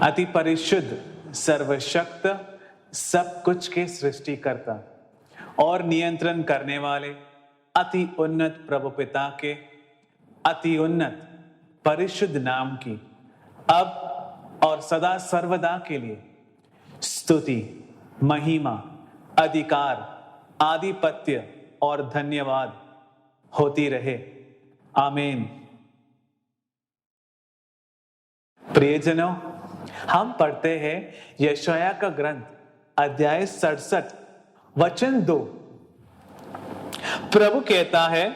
अति परिशुद्ध, सर्वशक्त, सब कुछ के सृष्टिकर्ता और नियंत्रण करने वाले अति उन्नत प्रभु पिता के अति उन्नत परिशुद्ध नाम की अब और सदा सर्वदा के लिए स्तुति, महिमा, अधिकार, आधिपत्य और धन्यवाद होती रहे। आमीन। प्रियजनों, हम पढ़ते हैं यशायाह का ग्रंथ अध्याय 67 वचन 2। प्रभु कहता है,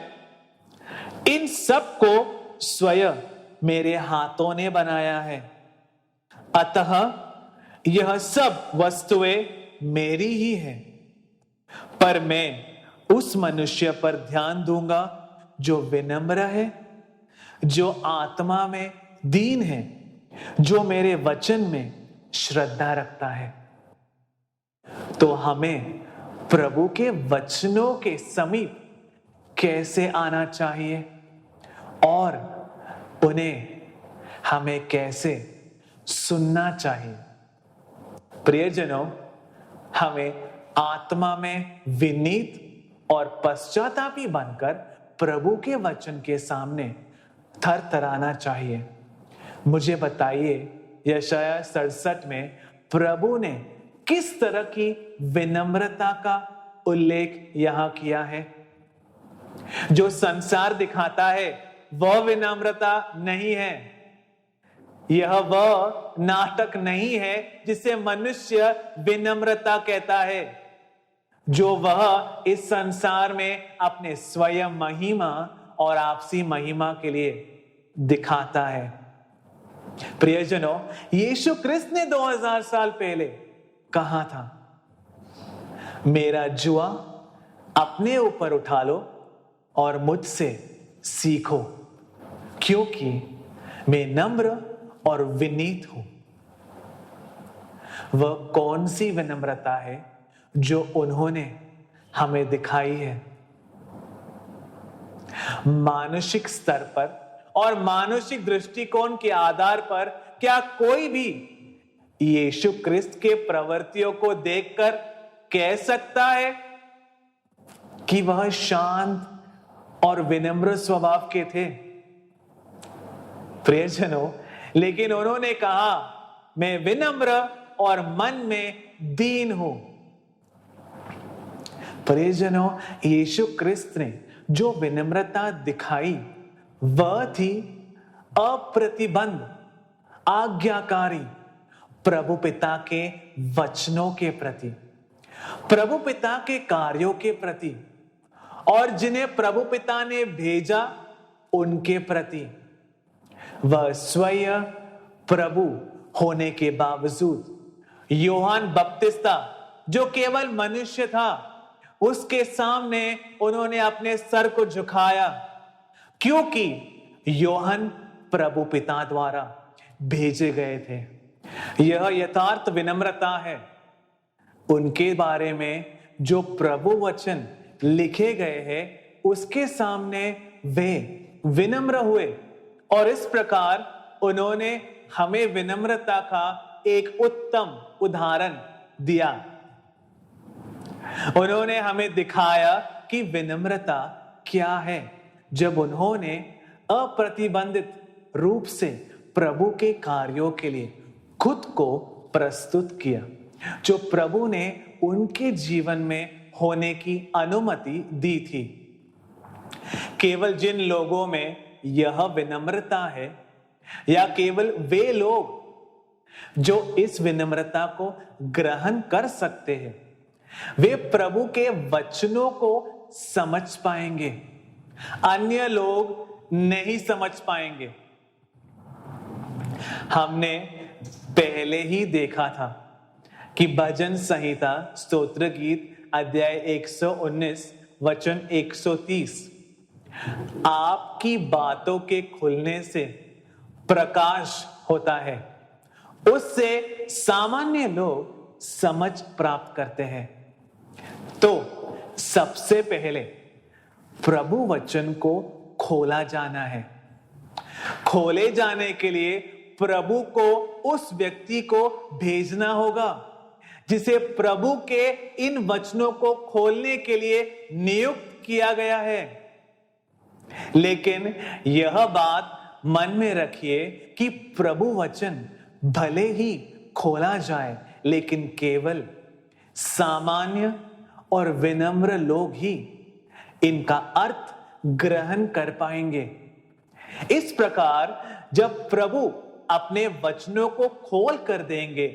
इन सब को स्वयं मेरे हाथों ने बनाया है, अतः यह सब वस्तुएं मेरी ही है। पर मैं उस मनुष्य पर ध्यान दूंगा जो विनम्र है, जो आत्मा में दीन है, जो मेरे वचन में श्रद्धा रखता है। तो हमें प्रभु के वचनों के समीप कैसे आना चाहिए और उन्हें हमें कैसे सुनना चाहिए। प्रियजनों, हमें आत्मा में विनीत और पश्चातापी बनकर प्रभु के वचन के सामने थरथराना चाहिए। मुझे बताइए, यशायाह 67 में प्रभु ने किस तरह की विनम्रता का उल्लेख यहां किया है? जो संसार दिखाता है वह विनम्रता नहीं है। यह वह नाटक नहीं है जिसे मनुष्य विनम्रता कहता है, जो वह इस संसार में अपने स्वयं महिमा और आपसी महिमा के लिए दिखाता है। प्रियजनों, यीशु क्रिस्त ने 2000 साल पहले कहा था, मेरा जुआ अपने ऊपर उठा लो और मुझसे सीखो, क्योंकि मैं नम्र और विनीत हूं। वह कौन सी विनम्रता है जो उन्होंने हमें दिखाई है? मानसिक स्तर पर और मानसिक दृष्टिकोण के आधार पर क्या कोई भी यीशु क्रिस्त के प्रवृत्तियों को देखकर कह सकता है कि वह शांत और विनम्र स्वभाव के थे? प्रियजनों, लेकिन उन्होंने कहा, मैं विनम्र और मन में दीन हूं। प्रियजनों, यीशु क्रिस्त ने जो विनम्रता दिखाई वह थी अप्रतिबंध, आज्ञाकारी प्रभु पिता के वचनों के प्रति, प्रभु पिता के कार्यों के प्रति और जिन्हें प्रभु पिता ने भेजा उनके प्रति। वह स्वयं प्रभु होने के बावजूद यूहन्ना बपतिस्ता, जो केवल मनुष्य था, उसके सामने उन्होंने अपने सर को झुकाया, क्योंकि यूहन्ना प्रभु पिता द्वारा भेजे गए थे। यह यथार्थ विनम्रता है। उनके बारे में जो प्रभु वचन लिखे गए हैं उसके सामने वे विनम्र हुए और इस प्रकार उन्होंने हमें विनम्रता का एक उत्तम उदाहरण दिया। उन्होंने हमें दिखाया कि विनम्रता क्या है, जब उन्होंने अप्रतिबंधित रूप से प्रभु के कार्यों के लिए खुद को प्रस्तुत किया, जो प्रभु ने उनके जीवन में होने की अनुमति दी थी। केवल जिन लोगों में यह विनम्रता है, या केवल वे लोग जो इस विनम्रता को ग्रहण कर सकते हैं, वे प्रभु के वचनों को समझ पाएंगे। अन्य लोग नहीं समझ पाएंगे। हमने पहले ही देखा था कि भजन संहिता स्तोत्र गीत अध्याय 119 वचन 130, आपकी बातों के खुलने से प्रकाश होता है, उससे सामान्य लोग समझ प्राप्त करते हैं। तो सबसे पहले प्रभु वचन को खोला जाना है। खोले जाने के लिए प्रभु को उस व्यक्ति को भेजना होगा जिसे प्रभु के इन वचनों को खोलने के लिए नियुक्त किया गया है। लेकिन यह बात मन में रखिए कि प्रभु वचन भले ही खोला जाए, लेकिन केवल सामान्य और विनम्र लोग ही इनका अर्थ ग्रहण कर पाएंगे। इस प्रकार जब प्रभु अपने वचनों को खोल कर देंगे,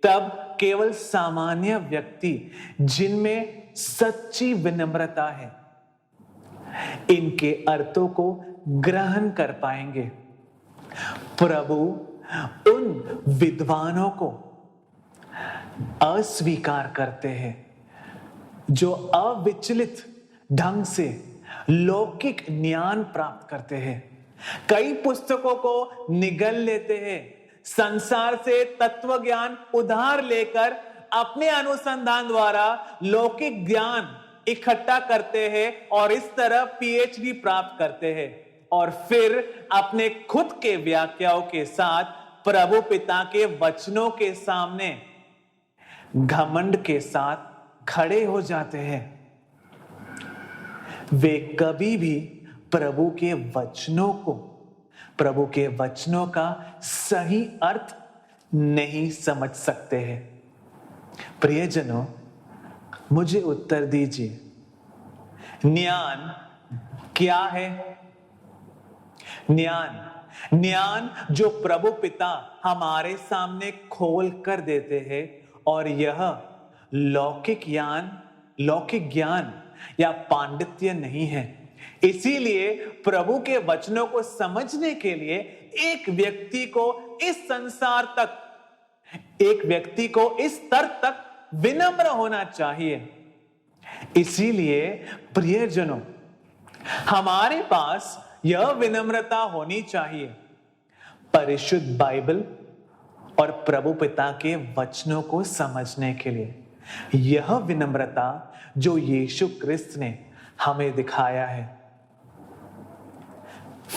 तब केवल सामान्य व्यक्ति जिनमें सच्ची विनम्रता है इनके अर्थों को ग्रहण कर पाएंगे। प्रभु उन विद्वानों को अस्वीकार करते हैं जो अविचलित ढंग से लौकिक ज्ञान प्राप्त करते हैं, कई पुस्तकों को निगल लेते हैं, संसार से तत्व ज्ञान उधार लेकर अपने अनुसंधान द्वारा लौकिक ज्ञान इकट्ठा करते हैं और इस तरह पीएचडी प्राप्त करते हैं और फिर अपने खुद के व्याख्याओं के साथ प्रभु पिता के वचनों के सामने घमंड के साथ खड़े हो जाते हैं। वे कभी भी प्रभु के वचनों का सही अर्थ नहीं समझ सकते हैं। प्रियजनों, मुझे उत्तर दीजिए, ज्ञान क्या है? ज्ञान जो प्रभु पिता हमारे सामने खोल कर देते हैं, और यह लौकिक ज्ञान या पांडित्य नहीं है। इसीलिए प्रभु के वचनों को समझने के लिए एक व्यक्ति को इस स्तर तक विनम्र होना चाहिए। इसीलिए प्रियजनों, हमारे पास यह विनम्रता होनी चाहिए परिशुद्ध बाइबल और प्रभु पिता के वचनों को समझने के लिए। यह विनम्रता जो यीशु क्रिस्त ने हमें दिखाया है।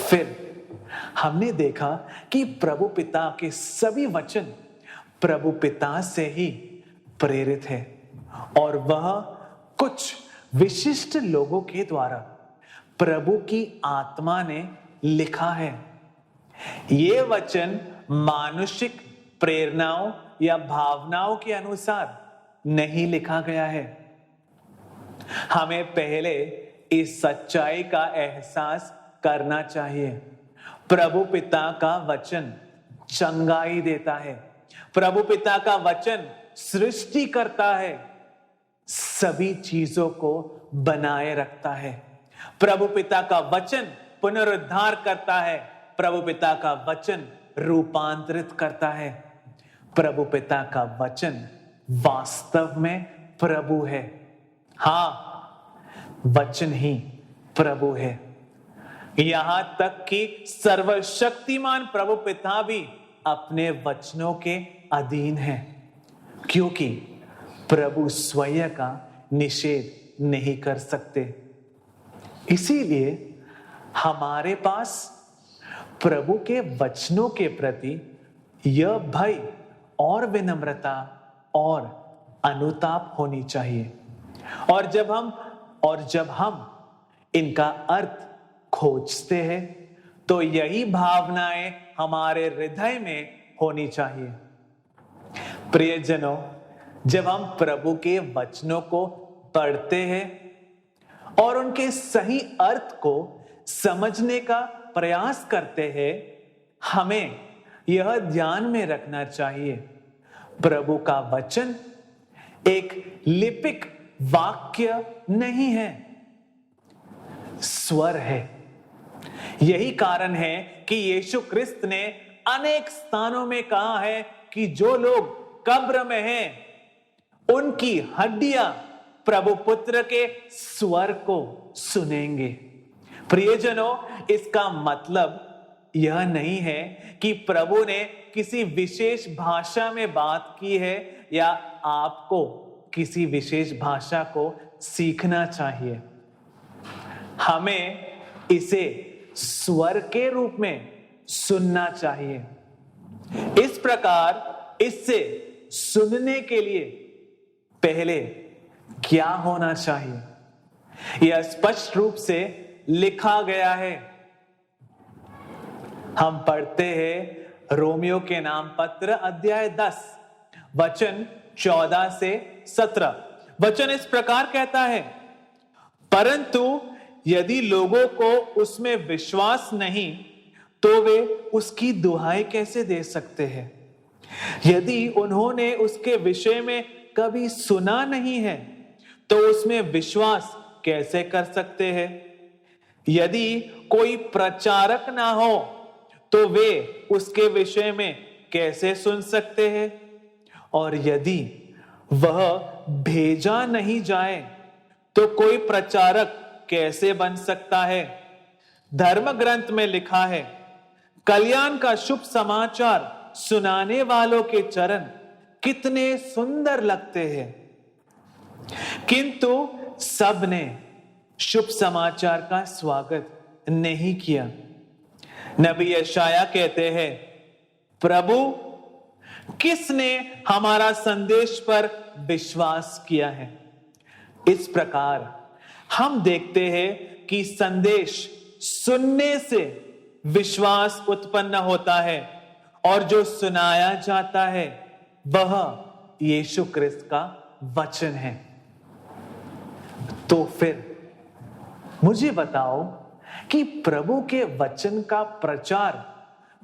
फिर हमने देखा कि प्रभु पिता के सभी वचन प्रभु पिता से ही प्रेरित है और वह कुछ विशिष्ट लोगों के द्वारा प्रभु की आत्मा ने लिखा है। ये वचन मानुषिक प्रेरणाओं या भावनाओं के अनुसार नहीं लिखा गया है। हमें पहले इस सच्चाई का एहसास करना चाहिए। प्रभु पिता का वचन चंगाई देता है। प्रभु पिता का वचन सृष्टि करता है, सभी चीजों को बनाए रखता है। प्रभु पिता का वचन पुनरुद्धार करता है। प्रभु पिता का वचन रूपांतरित करता है। प्रभु पिता का वचन वास्तव में प्रभु है। हाँ, वचन ही प्रभु है। यहां तक कि सर्वशक्तिमान प्रभु पिता भी अपने वचनों के अधीन है, क्योंकि प्रभु स्वयं का निषेध नहीं कर सकते। इसीलिए हमारे पास प्रभु के वचनों के प्रति यह भय और विनम्रता और अनुताप होनी चाहिए। और जब हम इनका अर्थ खोजते हैं, तो यही भावनाएं हमारे हृदय में होनी चाहिए। प्रियजनों, जब हम प्रभु के वचनों को पढ़ते हैं और उनके सही अर्थ को समझने का प्रयास करते हैं, हमें यह ध्यान में रखना चाहिए, प्रभु का वचन एक लिपिक वाक्य नहीं है, स्वर है। यही कारण है कि यीशु क्रिस्त ने अनेक स्थानों में कहा है कि जो लोग कब्र में हैं, उनकी हड्डियां प्रभु पुत्र के स्वर को सुनेंगे। प्रियजनों, इसका मतलब यह नहीं है कि प्रभु ने किसी विशेष भाषा में बात की है या आपको किसी विशेष भाषा को सीखना चाहिए। हमें इसे स्वर के रूप में सुनना चाहिए। इस प्रकार इससे सुनने के लिए पहले क्या होना चाहिए, यह स्पष्ट रूप से लिखा गया है। हम पढ़ते हैं रोमियो के नाम पत्र अध्याय 10 वचन 14 से 17। वचन इस प्रकार कहता है, परंतु यदि लोगों को उसमें विश्वास नहीं तो वे उसकी दुहाई कैसे दे सकते हैं? यदि उन्होंने उसके विषय में कभी सुना नहीं है तो उसमें विश्वास कैसे कर सकते हैं? यदि कोई प्रचारक ना हो तो वे उसके विषय में कैसे सुन सकते हैं? और यदि वह भेजा नहीं जाए तो कोई प्रचारक कैसे बन सकता है? धर्म ग्रंथ में लिखा है, कल्याण का शुभ समाचार सुनाने वालों के चरण कितने सुंदर लगते हैं, किंतु सबने शुभ समाचार का स्वागत नहीं किया। नबी यशाया कहते हैं, प्रभु किसने हमारा संदेश पर विश्वास किया है? इस प्रकार हम देखते हैं कि संदेश सुनने से विश्वास उत्पन्न होता है और जो सुनाया जाता है वह यीशु ख्रिस्त का वचन है। तो फिर मुझे बताओ कि प्रभु के वचन का प्रचार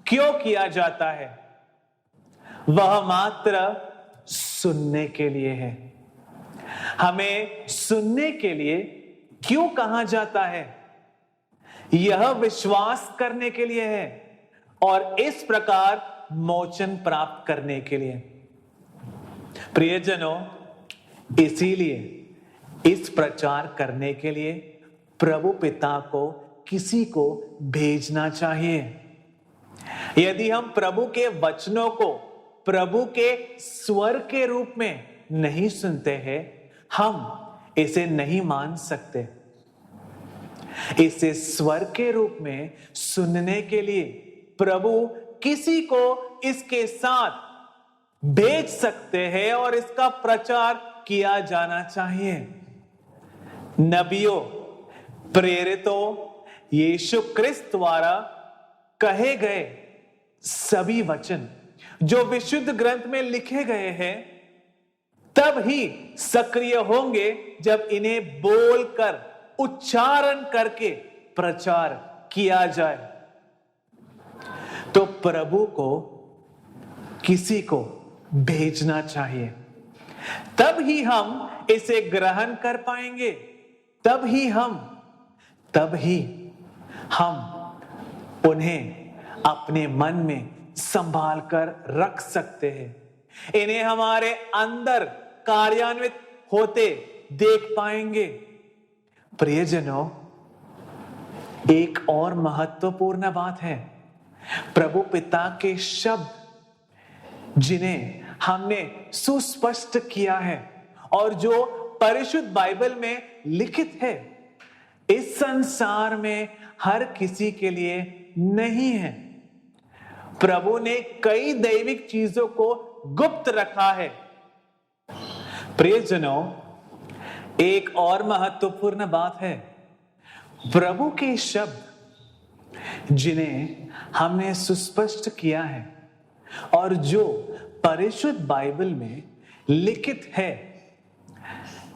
क्यों किया जाता है? वह मात्र सुनने के लिए है। हमें सुनने के लिए क्यों कहा जाता है? यह विश्वास करने के लिए है और इस प्रकार मोचन प्राप्त करने के लिए। प्रियजनों, इसीलिए इस प्रचार करने के लिए प्रभु पिता को किसी को भेजना चाहिए। यदि हम प्रभु के वचनों को प्रभु के स्वर के रूप में नहीं सुनते हैं, हम इसे नहीं मान सकते। इसे स्वर के रूप में सुनने के लिए प्रभु किसी को इसके साथ भेज सकते हैं और इसका प्रचार किया जाना चाहिए। नबियों, प्रेरितों, यीशु ख्रिस्त द्वारा कहे गए सभी वचन जो विशुद्ध ग्रंथ में लिखे गए हैं तब ही सक्रिय होंगे जब इन्हें बोलकर, उच्चारण करके प्रचार किया जाए। तो प्रभु को किसी को भेजना चाहिए, तब ही हम इसे ग्रहण कर पाएंगे, तब ही हम उन्हें अपने मन में संभाल कर रख सकते हैं। इन्हें हमारे अंदर कार्यान्वित होते देख पाएंगे। प्रियजनों, एक और महत्वपूर्ण बात है, प्रभु पिता के शब्द जिन्हें हमने सुस्पष्ट किया है और जो परिशुद्ध बाइबल में लिखित है, इस संसार में हर किसी के लिए नहीं है। प्रभु ने कई दैविक चीजों को गुप्त रखा है। प्रियजनों, एक और महत्वपूर्ण बात है, प्रभु के शब्द जिन्हें हमने सुस्पष्ट किया है और जो परिशुद्ध बाइबल में लिखित है,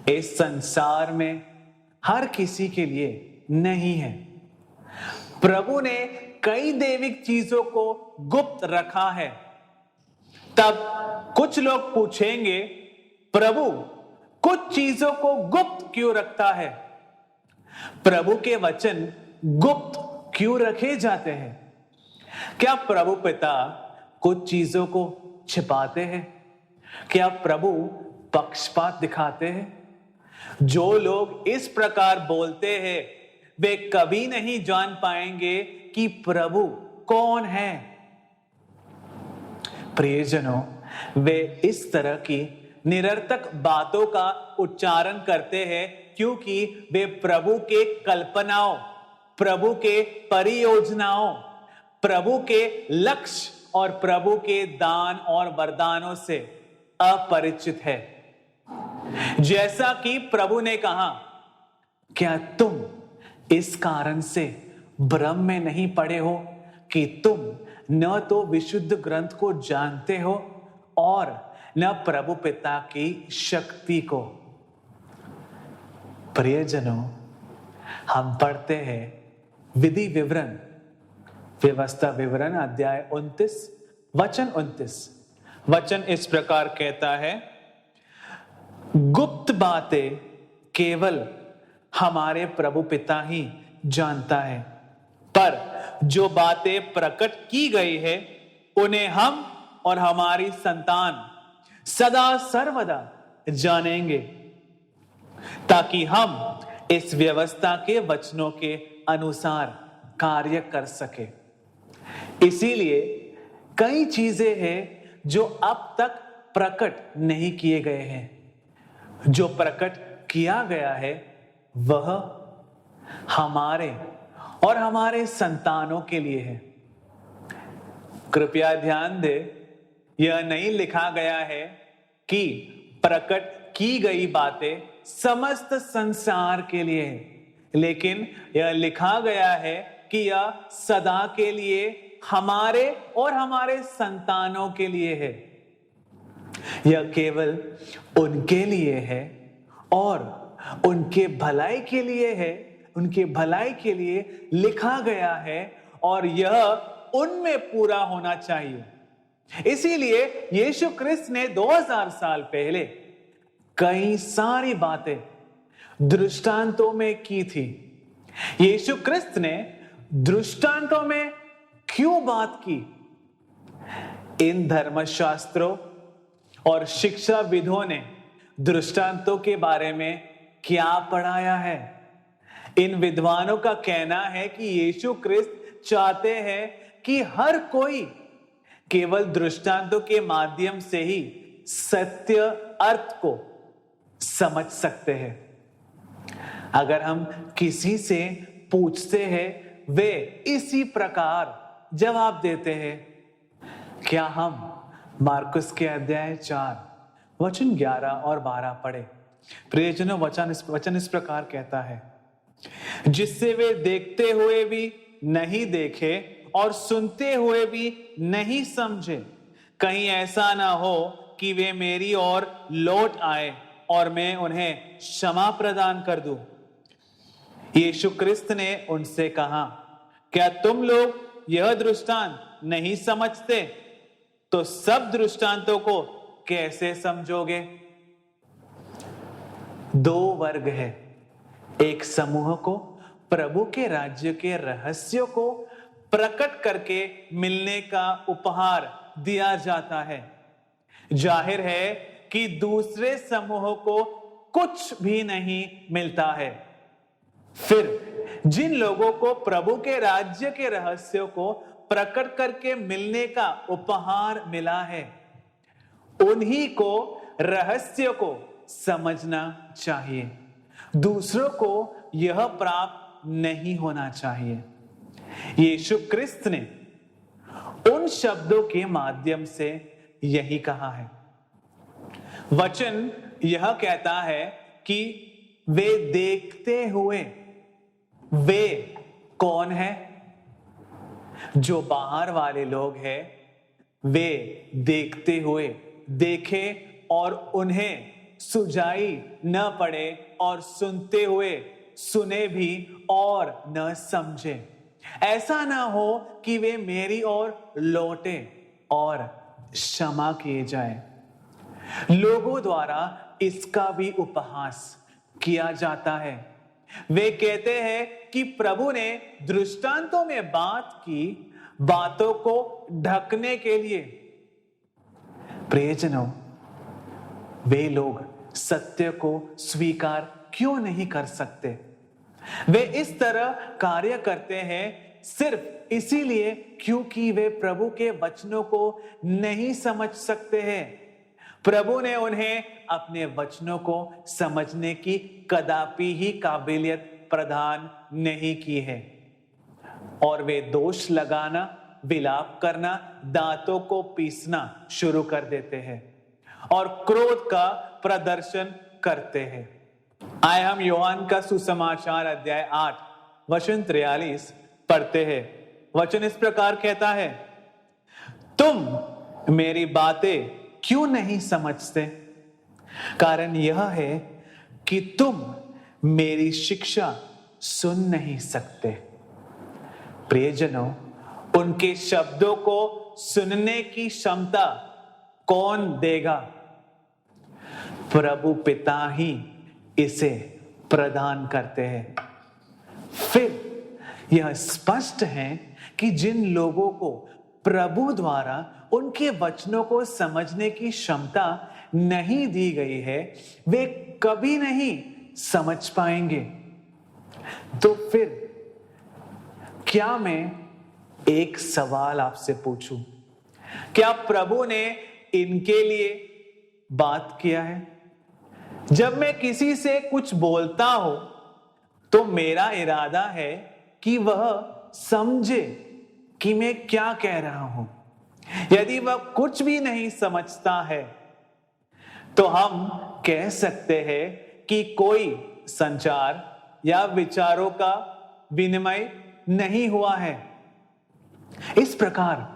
इस संसार में हर किसी के लिए नहीं है। प्रभु ने कई दैविक चीजों को गुप्त रखा है। तब कुछ लोग पूछेंगे, प्रभु कुछ चीजों को गुप्त क्यों रखता है? प्रभु के वचन गुप्त क्यों रखे जाते हैं? क्या प्रभु पिता कुछ चीजों को छिपाते हैं? क्या प्रभु पक्षपात दिखाते हैं? जो लोग इस प्रकार बोलते हैं वे कभी नहीं जान पाएंगे कि प्रभु कौन है। प्रियजनों, वे इस तरह की निरर्थक बातों का उच्चारण करते हैं क्योंकि वे प्रभु के कल्पनाओं, प्रभु के परियोजनाओं, प्रभु के लक्ष्य और प्रभु के दान और वरदानों से अपरिचित है। जैसा कि प्रभु ने कहा, क्या तुम इस कारण से भ्रम में नहीं पड़े हो कि तुम न तो विशुद्ध ग्रंथ को जानते हो और न प्रभु पिता की शक्ति को। प्रियजनों, हम पढ़ते हैं विधि विवरण, व्यवस्था विवरण अध्याय 29 वचन 29। वचन इस प्रकार कहता है, गुप्त बातें केवल हमारे प्रभु पिता ही जानता है, पर जो बातें प्रकट की गई है उन्हें हम और हमारी संतान सदा सर्वदा जानेंगे, ताकि हम इस व्यवस्था के वचनों के अनुसार कार्य कर सके। इसीलिए कई चीजें हैं जो अब तक प्रकट नहीं किए गए हैं। जो प्रकट किया गया है वह हमारे और हमारे संतानों के लिए है। कृपया ध्यान दें, यह नहीं लिखा गया है कि प्रकट की गई बातें समस्त संसार के लिए है, लेकिन यह लिखा गया है कि यह सदा के लिए हमारे और हमारे संतानों के लिए है। यह केवल उनके लिए है और उनके भलाई के लिए है, उनके भलाई के लिए लिखा गया है और यह उनमें पूरा होना चाहिए। इसीलिए यीशु क्रिस्त ने 2000 साल पहले कई सारी बातें दृष्टांतों में की थी। यीशु क्रिस्त ने दृष्टांतों में क्यों बात की? इन धर्मशास्त्रों और शिक्षाविदों ने दृष्टांतों के बारे में क्या पढ़ाया है? इन विद्वानों का कहना है कि यीशु क्रिस्त चाहते हैं कि हर कोई केवल दृष्टांतों के माध्यम से ही सत्य अर्थ को समझ सकते हैं। अगर हम किसी से पूछते हैं, वे इसी प्रकार जवाब देते हैं। क्या हम मार्कुस के अध्याय 4 वचन 11 और 12 पढ़े? प्रियजनों, वचन इस प्रकार कहता है, जिससे वे देखते हुए भी नहीं देखे और सुनते हुए भी नहीं समझे, कहीं ऐसा ना हो कि वे मेरी ओर लौट आए और मैं उन्हें क्षमा प्रदान कर दूं। यीशु क्रिस्त ने उनसे कहा, क्या तुम लोग यह दृष्टांत नहीं समझते? तो सब दृष्टांतों को कैसे समझोगे? दो वर्ग है। एक समूह को प्रभु के राज्य के रहस्यों को प्रकट करके मिलने का उपहार दिया जाता है। जाहिर है कि दूसरे समूह को कुछ भी नहीं मिलता है। फिर जिन लोगों को प्रभु के राज्य के रहस्यों को प्रकट करके मिलने का उपहार मिला है, उन्हीं को रहस्य को समझना चाहिए। दूसरों को यह प्राप्त नहीं होना चाहिए। यीशु क्रिस्त ने उन शब्दों के माध्यम से यही कहा है। वचन यह कहता है कि वे देखते हुए, वे कौन है? जो बाहर वाले लोग हैं, वे देखते हुए देखे और उन्हें सुझाई न पड़े और सुनते हुए सुने भी और न समझे। ऐसा ना हो कि वे मेरी ओर लौटे और क्षमा किए जाए। लोगों द्वारा इसका भी उपहास किया जाता है। वे कहते हैं कि प्रभु ने दृष्टांतों में बात की बातों को ढकने के लिए। प्रियजनों, वे लोग सत्य को स्वीकार क्यों नहीं कर सकते? वे इस तरह कार्य करते हैं सिर्फ इसीलिए क्योंकि वे प्रभु के वचनों को नहीं समझ सकते हैं। प्रभु ने उन्हें अपने वचनों को समझने की कदापि ही काबिलियत प्रदान नहीं की है और वे दोष लगाना विलाप करना, दांतों को पीसना शुरू कर देते हैं और क्रोध का प्रदर्शन करते हैं। आए हम योहान का सुसमाचार अध्याय 8 वचन 43 पढ़ते हैं। वचन इस प्रकार कहता है, तुम मेरी बातें क्यों नहीं समझते? कारण यह है कि तुम मेरी शिक्षा सुन नहीं सकते। प्रियजनों, उनके शब्दों को सुनने की क्षमता कौन देगा? प्रभु पिता ही इसे प्रदान करते हैं। फिर यह स्पष्ट है कि जिन लोगों को प्रभु द्वारा उनके वचनों को समझने की क्षमता नहीं दी गई है, वे कभी नहीं समझ पाएंगे। तो फिर क्या मैं एक सवाल आपसे पूछूं? क्या प्रभु ने इनके लिए बात किया है? जब मैं किसी से कुछ बोलता हूं तो मेरा इरादा है कि वह समझे कि मैं क्या कह रहा हूं। यदि वह कुछ भी नहीं समझता है तो हम कह सकते हैं कि कोई संचार या विचारों का विनिमय नहीं हुआ है। इस प्रकार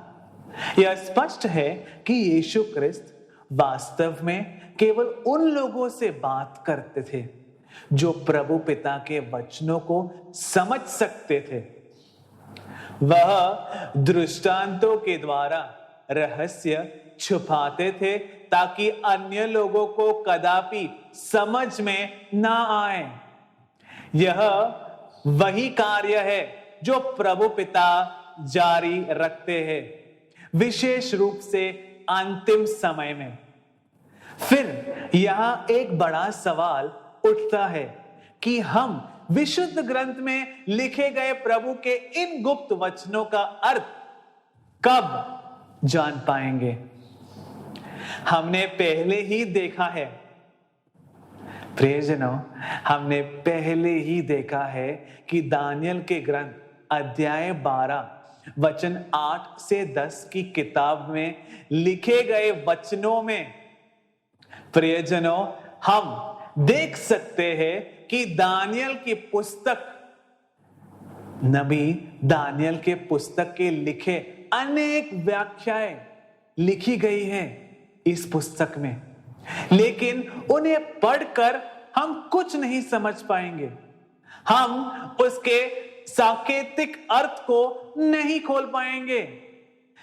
यह स्पष्ट है कि यीशु क्रिस्त वास्तव में केवल उन लोगों से बात करते थे जो प्रभु पिता के वचनों को समझ सकते थे। वह दृष्टांतों के द्वारा रहस्य छुपाते थे ताकि अन्य लोगों को कदापि समझ में ना आए। यह वही कार्य है जो प्रभु पिता जारी रखते हैं, विशेष रूप से अंतिम समय में। फिर यहां एक बड़ा सवाल उठता है कि हम विशुद्ध ग्रंथ में लिखे गए प्रभु के इन गुप्त वचनों का अर्थ कब जान पाएंगे? हमने पहले ही देखा है, प्रियजनों, हमने पहले ही देखा है कि दानियल के ग्रंथ अध्याय 12 वचन 8 से 10 की किताब में लिखे गए वचनों में, प्रियजनों, हम देख सकते हैं कि दानियल की पुस्तक, नबी दानियल के पुस्तक के लिखे अनेक व्याख्याएं लिखी गई हैं इस पुस्तक में, लेकिन उन्हें पढ़कर हम कुछ नहीं समझ पाएंगे। हम उसके सांकेतिक अर्थ को नहीं खोल पाएंगे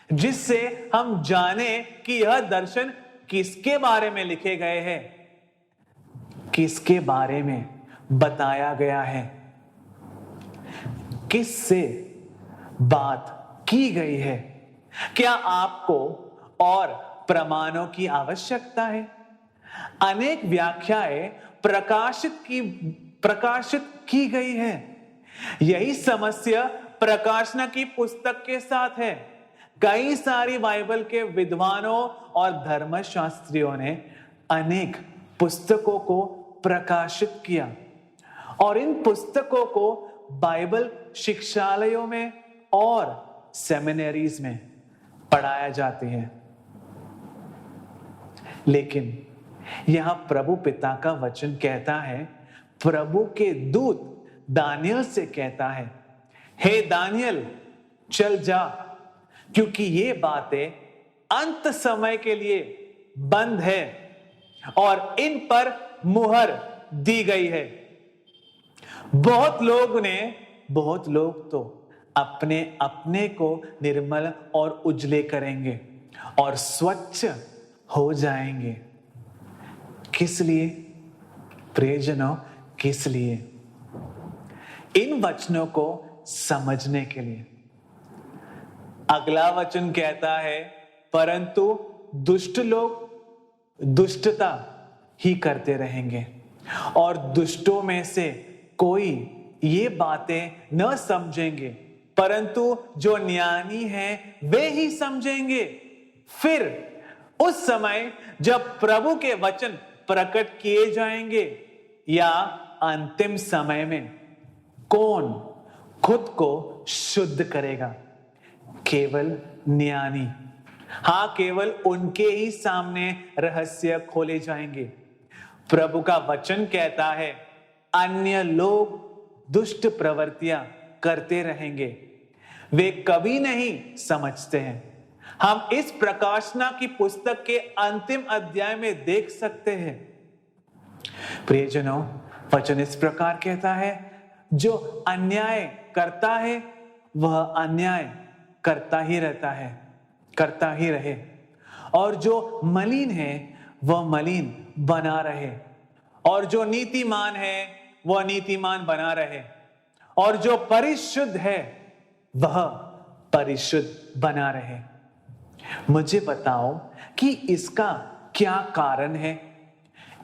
जिससे हम जाने कि यह दर्शन किसके बारे में लिखे गए हैं, किसके बारे में बताया गया है, किससे बात की गई है। क्या आपको और प्रमाणों की आवश्यकता है? अनेक व्याख्याएं प्रकाशित की गई है। यही समस्या प्रकाशना की पुस्तक के साथ है। कई सारी बाइबल के विद्वानों और धर्मशास्त्रियों ने अनेक पुस्तकों को प्रकाशित किया और इन पुस्तकों को बाइबल शिक्षालयों में और सेमिनरीज में पढ़ाया जाती है। लेकिन यहां प्रभु पिता का वचन कहता है, प्रभु के दूत दानियल से कहता है, हे दानियल, चल जा, क्योंकि ये बातें अंत समय के लिए बंद है और इन पर मुहर दी गई है। बहुत लोग तो अपने अपने को निर्मल और उजले करेंगे और स्वच्छ हो जाएंगे। किस लिए प्रियजनों? किस लिए? इन वचनों को समझने के लिए। अगला वचन कहता है, परंतु दुष्ट लोग दुष्टता ही करते रहेंगे और दुष्टों में से कोई ये बातें न समझेंगे, परंतु जो ज्ञानी हैं वे ही समझेंगे। फिर उस समय जब प्रभु के वचन प्रकट किए जाएंगे या अंतिम समय में, कौन खुद को शुद्ध करेगा? केवल ज्ञानी, हाँ केवल उनके ही सामने रहस्य खोले जाएंगे। प्रभु का वचन कहता है अन्य लोग दुष्ट प्रवृत्तियां करते रहेंगे, वे कभी नहीं समझते हैं। हम इस प्रकाशना की पुस्तक के अंतिम अध्याय में देख सकते हैं। प्रियजनों, वचन इस प्रकार कहता है, जो अन्याय करता है वह अन्याय करता ही रहता है, करता ही रहे, और जो मलिन है वह मलिन बना रहे, और जो नीतिमान है वह नीतिमान बना रहे, और जो परिशुद्ध है वह परिशुद्ध बना रहे। मुझे बताओ कि इसका क्या कारण है।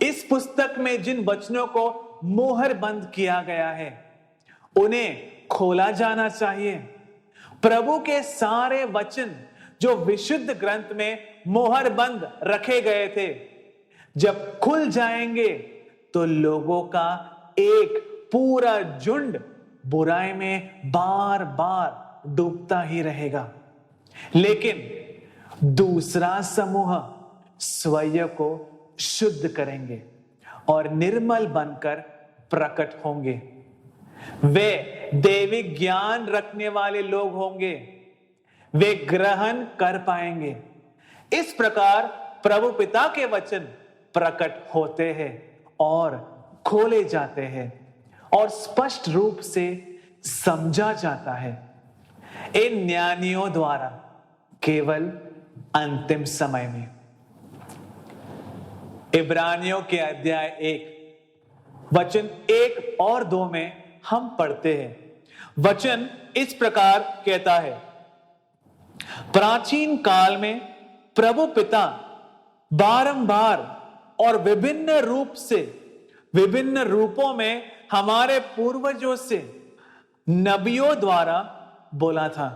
इस पुस्तक में जिन वचनों को मोहर बंद किया गया है उन्हें खोला जाना चाहिए। प्रभु के सारे वचन जो विशुद्ध ग्रंथ में मोहर बंद रखे गए थे, जब खुल जाएंगे तो लोगों का एक पूरा झुंड बुराई में बार बार डूबता ही रहेगा, लेकिन दूसरा समूह स्वयं को शुद्ध करेंगे और निर्मल बनकर प्रकट होंगे। वे दैविक ज्ञान रखने वाले लोग होंगे, वे ग्रहण कर पाएंगे। इस प्रकार प्रभु पिता के वचन प्रकट होते हैं और खोले जाते हैं और स्पष्ट रूप से समझा जाता है इन ज्ञानियों द्वारा केवल अंतिम समय में। इब्रानियों के अध्याय 1 वचन 1 और 2 में हम पढ़ते हैं। वचन इस प्रकार कहता है, प्राचीन काल में प्रभु पिता बारंबार और विभिन्न रूप से, विभिन्न रूपों में हमारे पूर्वजों से नबियों द्वारा बोला था,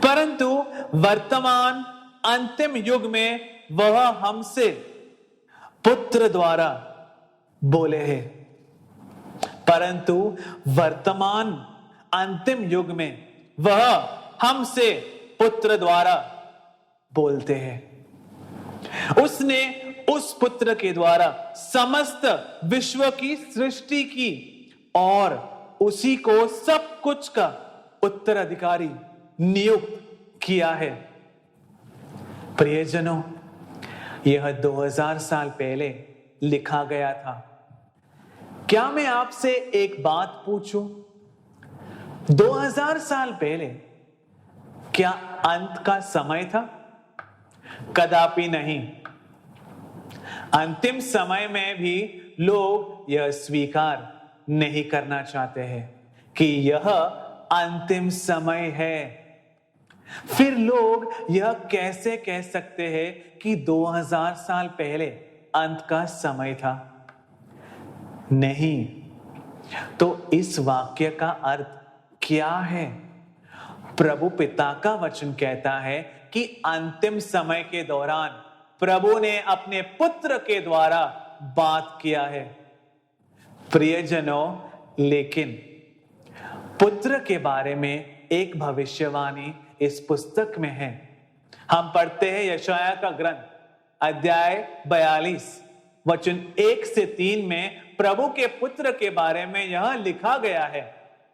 परंतु वर्तमान अंतिम युग में वह हमसे पुत्र द्वारा बोले हैं। परंतु वर्तमान अंतिम युग में वह हमसे पुत्र द्वारा बोलते हैं। उसने उस पुत्र के द्वारा समस्त विश्व की सृष्टि की और उसी को सब कुछ का उत्तराधिकारी नियुक्त किया है। प्रियजनों, यह 2000 साल पहले लिखा गया था। क्या मैं आपसे एक बात पूछूं? 2000 साल पहले क्या अंत का समय था? कदापि नहीं। अंतिम समय में भी लोग यह स्वीकार नहीं करना चाहते हैं कि यह अंतिम समय है। फिर लोग यह कैसे कह सकते हैं कि 2000 साल पहले अंत का समय था? नहीं। तो इस वाक्य का अर्थ क्या है? प्रभु पिता का वचन कहता है कि अंतिम समय के दौरान प्रभु ने अपने पुत्र के द्वारा बात किया है। प्रियजनों, लेकिन पुत्र के बारे में एक भविष्यवाणी इस पुस्तक में है। हम पढ़ते हैं यशाया का ग्रंथ अध्याय 42 वचन 1 से 3 में प्रभु के पुत्र के बारे में यह लिखा गया है,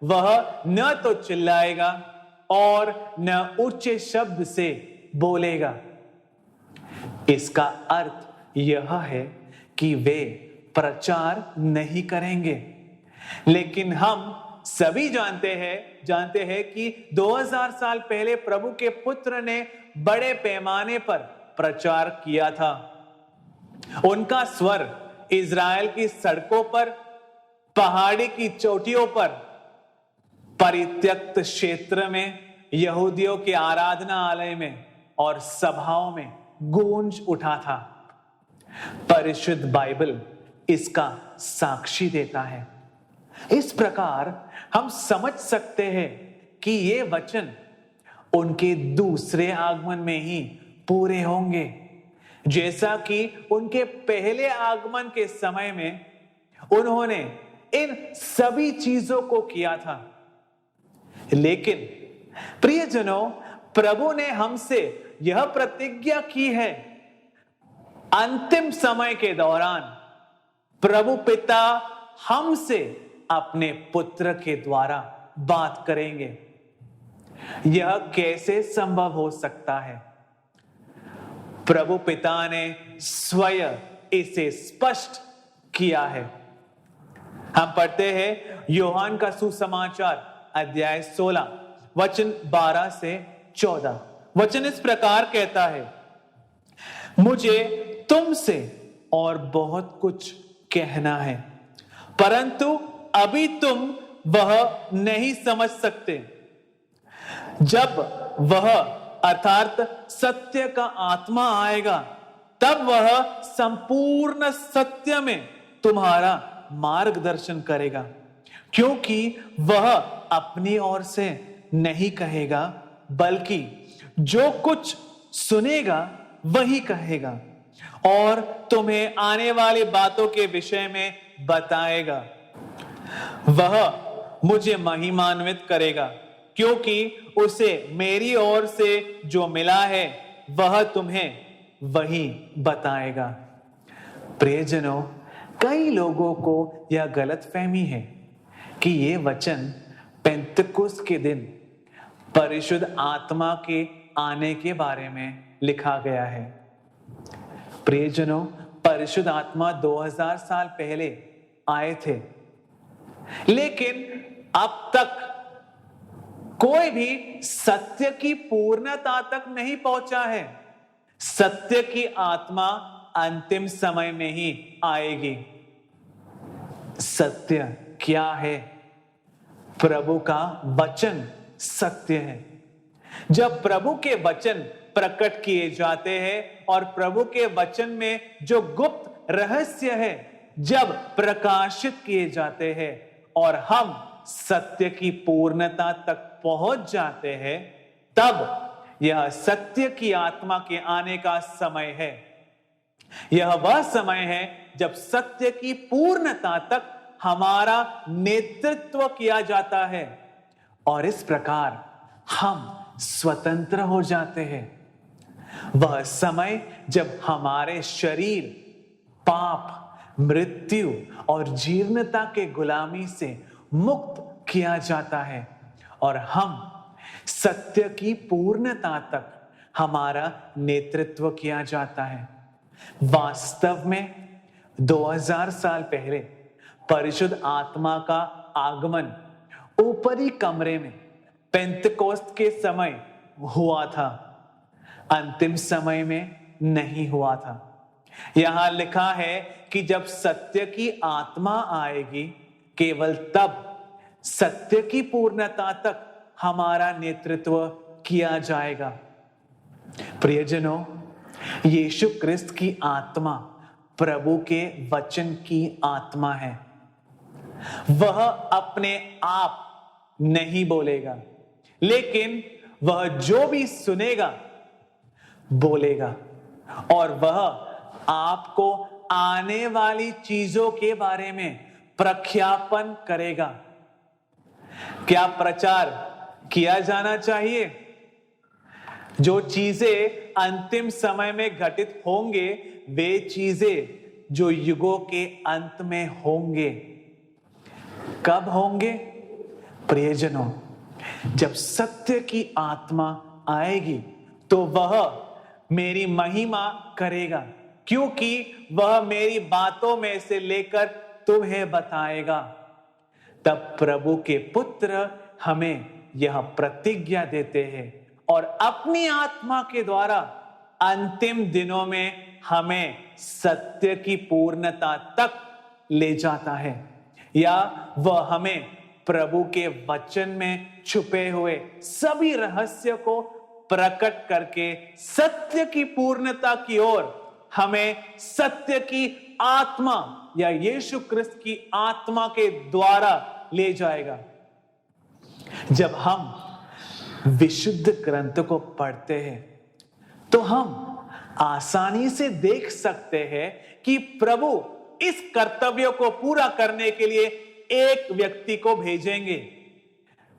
वह न तो चिल्लाएगा और न ऊंचे शब्द से बोलेगा। इसका अर्थ यह है कि वे प्रचार नहीं करेंगे। लेकिन हम सभी जानते हैं कि 2000 साल पहले प्रभु के पुत्र ने बड़े पैमाने पर प्रचार किया था। उनका स्वर इज़राइल की सड़कों पर, पहाड़ी की चोटियों पर, परित्यक्त क्षेत्र में, यहूदियों के आराधनालय में और सभाओं में गूंज उठा था। परिशुद्ध बाइबल इसका साक्षी देता है। इस प्रकार हम समझ सकते हैं कि ये वचन उनके दूसरे आगमन में ही पूरे होंगे, जैसा कि उनके पहले आगमन के समय में उन्होंने इन सभी चीजों को किया था। लेकिन प्रियजनों, प्रभु ने हमसे यह प्रतिज्ञा की है, अंतिम समय के दौरान प्रभु पिता हमसे अपने पुत्र के द्वारा बात करेंगे। यह कैसे संभव हो सकता है? प्रभु पिता ने स्वयं इसे स्पष्ट किया है। हम पढ़ते हैं यूहन्ना का सुसमाचार अध्याय 16 वचन 12 से 14। वचन इस प्रकार कहता है, मुझे तुमसे और बहुत कुछ कहना है, परंतु अभी तुम वह नहीं समझ सकते। जब वह अर्थात सत्य का आत्मा आएगा, तब वह संपूर्ण सत्य में तुम्हारा मार्गदर्शन करेगा, क्योंकि वह अपनी ओर से नहीं कहेगा, बल्कि जो कुछ सुनेगा वही कहेगा और तुम्हें आने वाली बातों के विषय में बताएगा। वह मुझे महिमान्वित करेगा, क्योंकि उसे मेरी ओर से जो मिला है वह तुम्हें वही बताएगा। प्रियजनों, कई लोगों को यह गलतफहमी है कि ये वचन पेंतकुस्त के दिन परिशुद्ध आत्मा के आने के बारे में लिखा गया है। प्रियजनों, परिशुद्ध आत्मा 2000 साल पहले आए थे, लेकिन अब तक कोई भी सत्य की पूर्णता तक नहीं पहुंचा है। सत्य की आत्मा अंतिम समय में ही आएगी। सत्य क्या है? प्रभु का वचन सत्य है। जब प्रभु के वचन प्रकट किए जाते हैं और प्रभु के वचन में जो गुप्त रहस्य है जब प्रकाशित किए जाते हैं और हम सत्य की पूर्णता तक पहुंच जाते हैं, तब यह सत्य की आत्मा के आने का समय है। यह वह समय है जब सत्य की पूर्णता तक हमारा नेतृत्व किया जाता है और इस प्रकार हम स्वतंत्र हो जाते हैं। वह समय जब हमारे शरीर पाप, मृत्यु और जीर्णता के गुलामी से मुक्त किया जाता है और हम सत्य की पूर्णता तक हमारा नेतृत्व किया जाता है। वास्तव में 2000 साल पहले परिशुद्ध आत्मा का आगमन ऊपरी कमरे में पेंतकोस्त के समय हुआ था, अंतिम समय में नहीं हुआ था। यहां लिखा है कि जब सत्य की आत्मा आएगी, केवल तब सत्य की पूर्णता तक हमारा नेतृत्व किया जाएगा। प्रियजनों, यीशु क्रिस्त की आत्मा प्रभु के वचन की आत्मा है। वह अपने आप नहीं बोलेगा, लेकिन वह जो भी सुनेगा बोलेगा और वह आपको आने वाली चीजों के बारे में प्रख्यापन करेगा। क्या प्रचार किया जाना चाहिए? जो चीजें अंतिम समय में घटित होंगे, वे चीजें जो युगों के अंत में होंगे। कब होंगे? प्रियजनों, जब सत्य की आत्मा आएगी तो वह मेरी महिमा करेगा, क्योंकि वह मेरी बातों में से लेकर तुम्हें बताएगा। तब प्रभु के पुत्र हमें यह प्रतिज्ञा देते हैं और अपनी आत्मा के द्वारा अंतिम दिनों में हमें सत्य की पूर्णता तक ले जाता है, या वह हमें प्रभु के वचन में छुपे हुए सभी रहस्य को प्रकट करके सत्य की पूर्णता की ओर हमें सत्य की आत्मा या यीशु क्रिस्त की आत्मा के द्वारा ले जाएगा। जब हम विशुद्ध ग्रंथ को पढ़ते हैं तो हम आसानी से देख सकते हैं कि प्रभु इस कर्तव्य को पूरा करने के लिए एक व्यक्ति को भेजेंगे।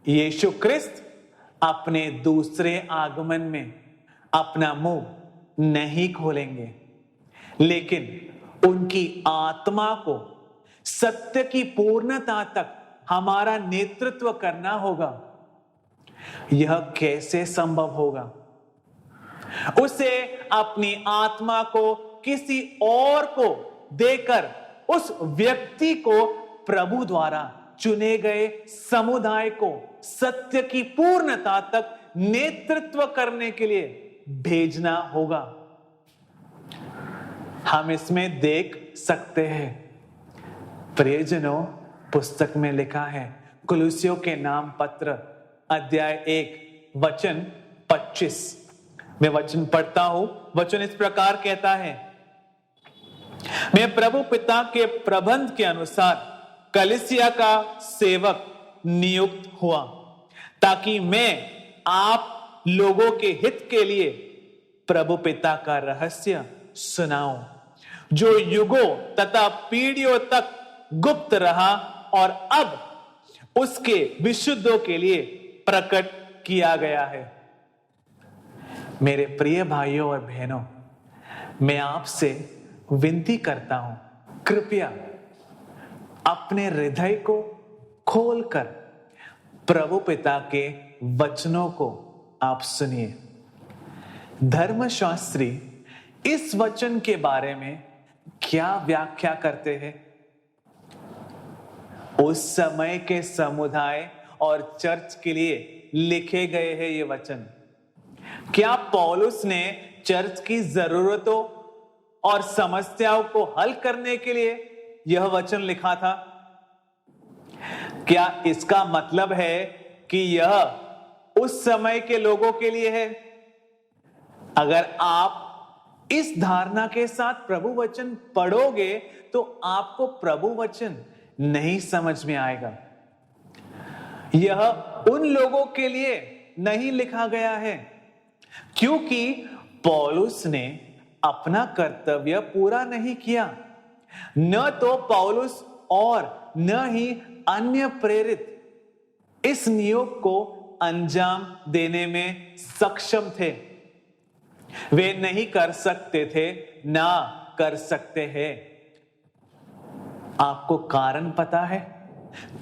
यीशु क्रिस्त अपने दूसरे आगमन में अपना मुंह नहीं खोलेंगे, लेकिन उनकी आत्मा को सत्य की पूर्णता तक हमारा नेतृत्व करना होगा। यह कैसे संभव होगा? उसे अपनी आत्मा को किसी और को देकर उस व्यक्ति को प्रभु द्वारा चुने गए समुदाय को सत्य की पूर्णता तक नेतृत्व करने के लिए भेजना होगा। हम इसमें देख सकते हैं, प्रियजनों, पुस्तक में लिखा है, कुलुस्सियों के नाम पत्र अध्याय 1 वचन 25। मैं वचन पढ़ता हूं। वचन इस प्रकार कहता है, मैं प्रभु पिता के प्रबंध के अनुसार कलीसिया का सेवक नियुक्त हुआ, ताकि मैं आप लोगों के हित के लिए प्रभु पिता का रहस्य सुनाऊं, जो युगों तथा पीढ़ियों तक गुप्त रहा और अब उसके विशुद्धों के लिए प्रकट किया गया है। मेरे प्रिय भाइयों और बहनों, मैं आपसे विनती करता हूं, कृपया अपने हृदय को खोलकर प्रभु पिता के वचनों को आप सुनिए। धर्मशास्त्री इस वचन के बारे में क्या व्याख्या करते हैं? उस समय के समुदाय और चर्च के लिए लिखे गए हैं ये वचन। क्या पौलुस ने चर्च की जरूरतों और समस्याओं को हल करने के लिए यह वचन लिखा था? क्या इसका मतलब है कि यह उस समय के लोगों के लिए है? अगर आप इस धारणा के साथ प्रभु वचन पढ़ोगे तो आपको प्रभु वचन नहीं समझ में आएगा। यह उन लोगों के लिए नहीं लिखा गया है, क्योंकि पौलुस ने अपना कर्तव्य पूरा नहीं किया। न तो पौलुस और न ही अन्य प्रेरित इस नियोग को अंजाम देने में सक्षम थे। वे नहीं कर सकते थे, ना कर सकते हैं। आपको कारण पता है?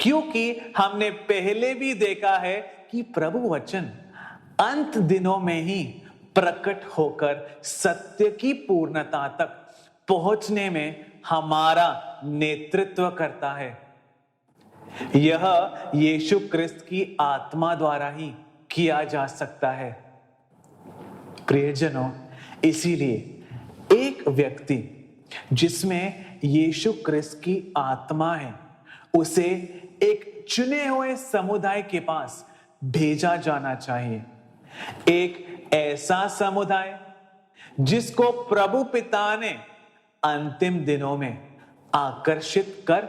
क्योंकि हमने पहले भी देखा है कि प्रभु वचन अंत दिनों में ही प्रकट होकर सत्य की पूर्णता तक पहुंचने में हमारा नेतृत्व करता है। यह यीशु क्रिस्त की आत्मा द्वारा ही किया जा सकता है। प्रियजनों, इसीलिए एक व्यक्ति जिसमें यीशु क्रिस्त की आत्मा है, उसे एक चुने हुए समुदाय के पास भेजा जाना चाहिए। एक ऐसा समुदाय जिसको प्रभु पिता ने अंतिम दिनों में आकर्षित कर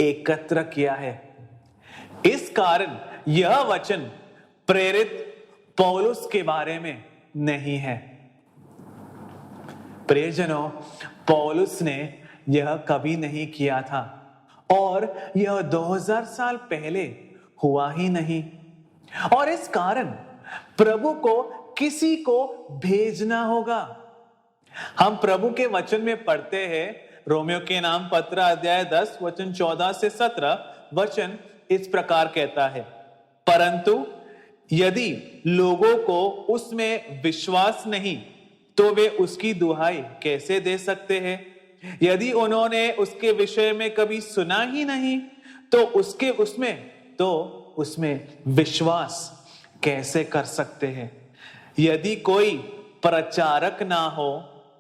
एकत्र किया है। इस कारण यह वचन प्रेरित पौलुस के बारे में नहीं है। प्रियजनों, पौलुस ने यह कभी नहीं किया था और यह 2000 साल पहले हुआ ही नहीं। और इस कारण प्रभु को किसी को भेजना होगा। हम प्रभु के वचन में पढ़ते हैं, रोमियो के नाम पत्र अध्याय 10 वचन 14 से 17 वचन इस प्रकार कहता है, परंतु यदि लोगों को उसमें विश्वास नहीं तो वे उसकी दुहाई कैसे दे सकते हैं? यदि उन्होंने उसके विषय में कभी सुना ही नहीं तो उसमें विश्वास कैसे कर सकते हैं? यदि कोई प्रचारक ना हो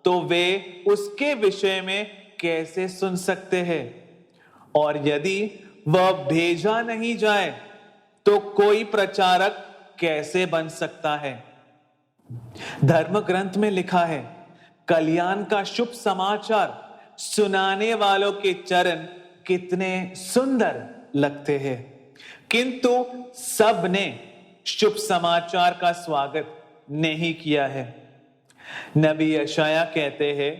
तो वे उसके विषय में कैसे सुन सकते हैं? और यदि वह भेजा नहीं जाए तो कोई प्रचारक कैसे बन सकता है? धर्म ग्रंथ में लिखा है, कल्याण का शुभ समाचार सुनाने वालों के चरण कितने सुंदर लगते हैं, किंतु सब ने शुभ समाचार का स्वागत नहीं किया है। नबी यशाया कहते हैं,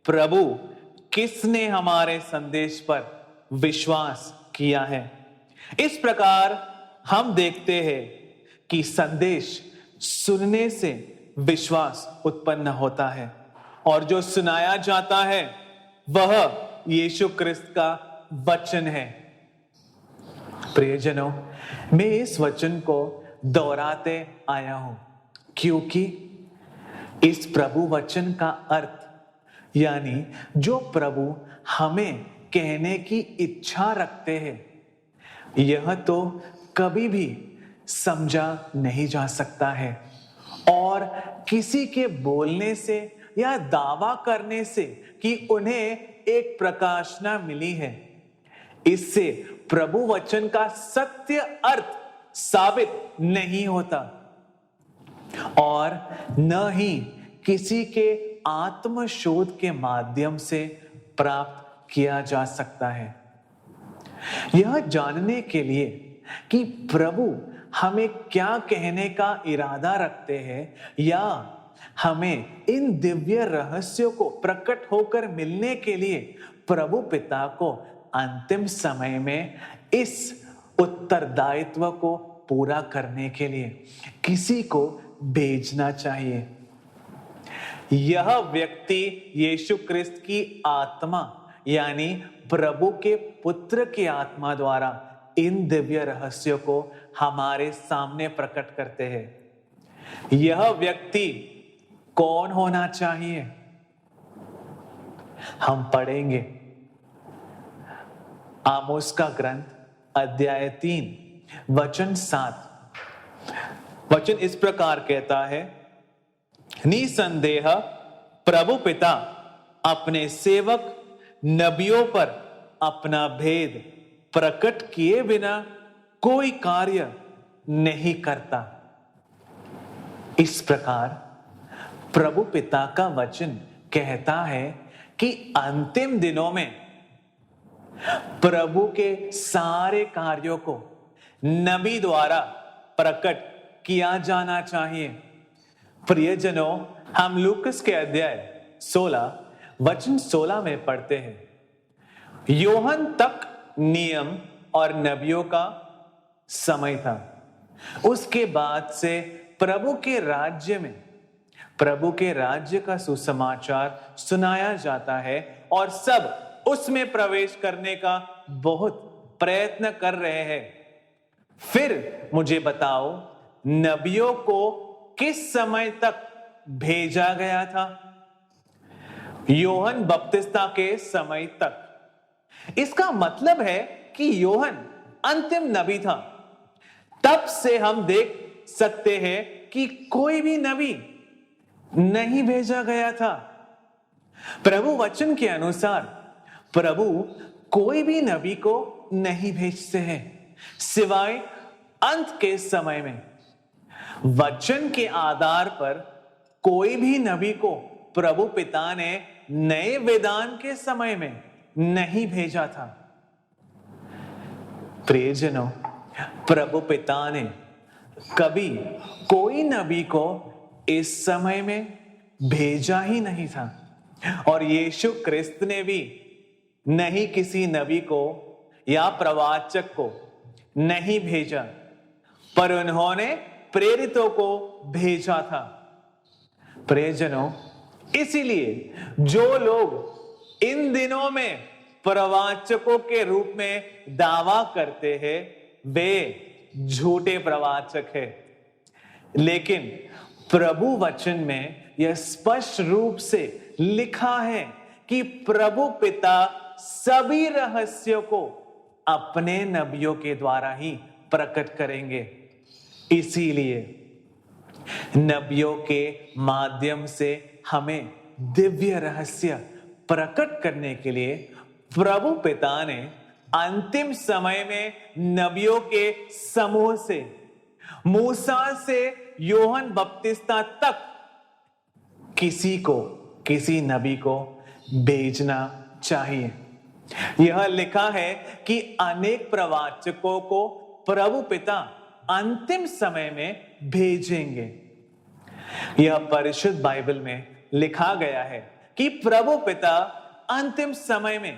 प्रभु किसने हमारे संदेश पर विश्वास किया है? इस प्रकार हम देखते हैं कि संदेश सुनने से विश्वास उत्पन्न होता है और जो सुनाया जाता है वह यीशु क्रिस्त का वचन है। प्रियजनों, मैं इस वचन को दोहराते आया हूं क्योंकि इस प्रभु वचन का अर्थ यानी जो प्रभु हमें कहने की इच्छा रखते हैं, यह तो कभी भी समझा नहीं जा सकता है और किसी के बोलने से या दावा करने से कि उन्हें एक प्रकाशना मिली है, इससे प्रभु वचन का सत्य अर्थ साबित नहीं होता और न ही किसी के आत्मशोध के माध्यम से प्राप्त किया जा सकता है। यह जानने के लिए कि प्रभु हमें क्या कहने का इरादा रखते हैं या हमें इन दिव्य रहस्यों को प्रकट होकर मिलने के लिए प्रभु पिता को अंतिम समय में इस उत्तरदायित्व को पूरा करने के लिए किसी को भेजना चाहिए। यह व्यक्ति यीशु क्रिस्त की आत्मा यानी प्रभु के पुत्र की आत्मा द्वारा इन दिव्य रहस्यों को हमारे सामने प्रकट करते हैं। यह व्यक्ति कौन होना चाहिए? हम पढ़ेंगे आमोस का ग्रंथ अध्याय 3 वचन 7। वचन इस प्रकार कहता है, निसंदेह प्रभु पिता अपने सेवक नबियों पर अपना भेद प्रकट किए बिना कोई कार्य नहीं करता। इस प्रकार प्रभु पिता का वचन कहता है कि अंतिम दिनों में प्रभु के सारे कार्यों को नबी द्वारा प्रकट किया जाना चाहिए। प्रियजनों, हम लूकस के अध्याय 16 वचन 16 में पढ़ते हैं, योहन तक नियम और नबियों का समय था, उसके बाद से प्रभु के राज्य का सुसमाचार सुनाया जाता है और सब उसमें प्रवेश करने का बहुत प्रयत्न कर रहे हैं। फिर मुझे बताओ, नबियों को किस समय तक भेजा गया था? योहन बपतिस्मा के समय तक। इसका मतलब है कि योहन अंतिम नबी था। तब से हम देख सकते हैं कि कोई भी नबी नहीं भेजा गया था। प्रभु वचन के अनुसार प्रभु कोई भी नबी को नहीं भेजते हैं सिवाय अंत के समय में। वचन के आधार पर कोई भी नबी को प्रभु पिता ने नए वेदान के समय में नहीं भेजा था। प्रियजनों, प्रभु पिता ने कभी कोई नबी को इस समय में भेजा ही नहीं था और यीशु क्रिस्त ने भी नहीं किसी नबी को या प्रवाचक को नहीं भेजा, पर उन्होंने प्रेरितों को भेजा था। प्रियजनों, इसीलिए जो लोग इन दिनों में प्रवाचकों के रूप में दावा करते हैं वे झूठे प्रवाचक हैं। लेकिन प्रभु वचन में यह स्पष्ट रूप से लिखा है कि प्रभु पिता सभी रहस्यों को अपने नबियों के द्वारा ही प्रकट करेंगे। इसीलिए नबियों के माध्यम से हमें दिव्य रहस्य प्रकट करने के लिए प्रभु पिता ने अंतिम समय में नबियों के समूह से, मूसा से योहन बपतिस्मा तक किसी नबी को भेजना चाहिए। यह लिखा है कि अनेक प्रवाचकों को प्रभु पिता अंतिम समय में भेजेंगे। यह परिशुद्ध बाइबल में लिखा गया है कि प्रभु पिता अंतिम समय में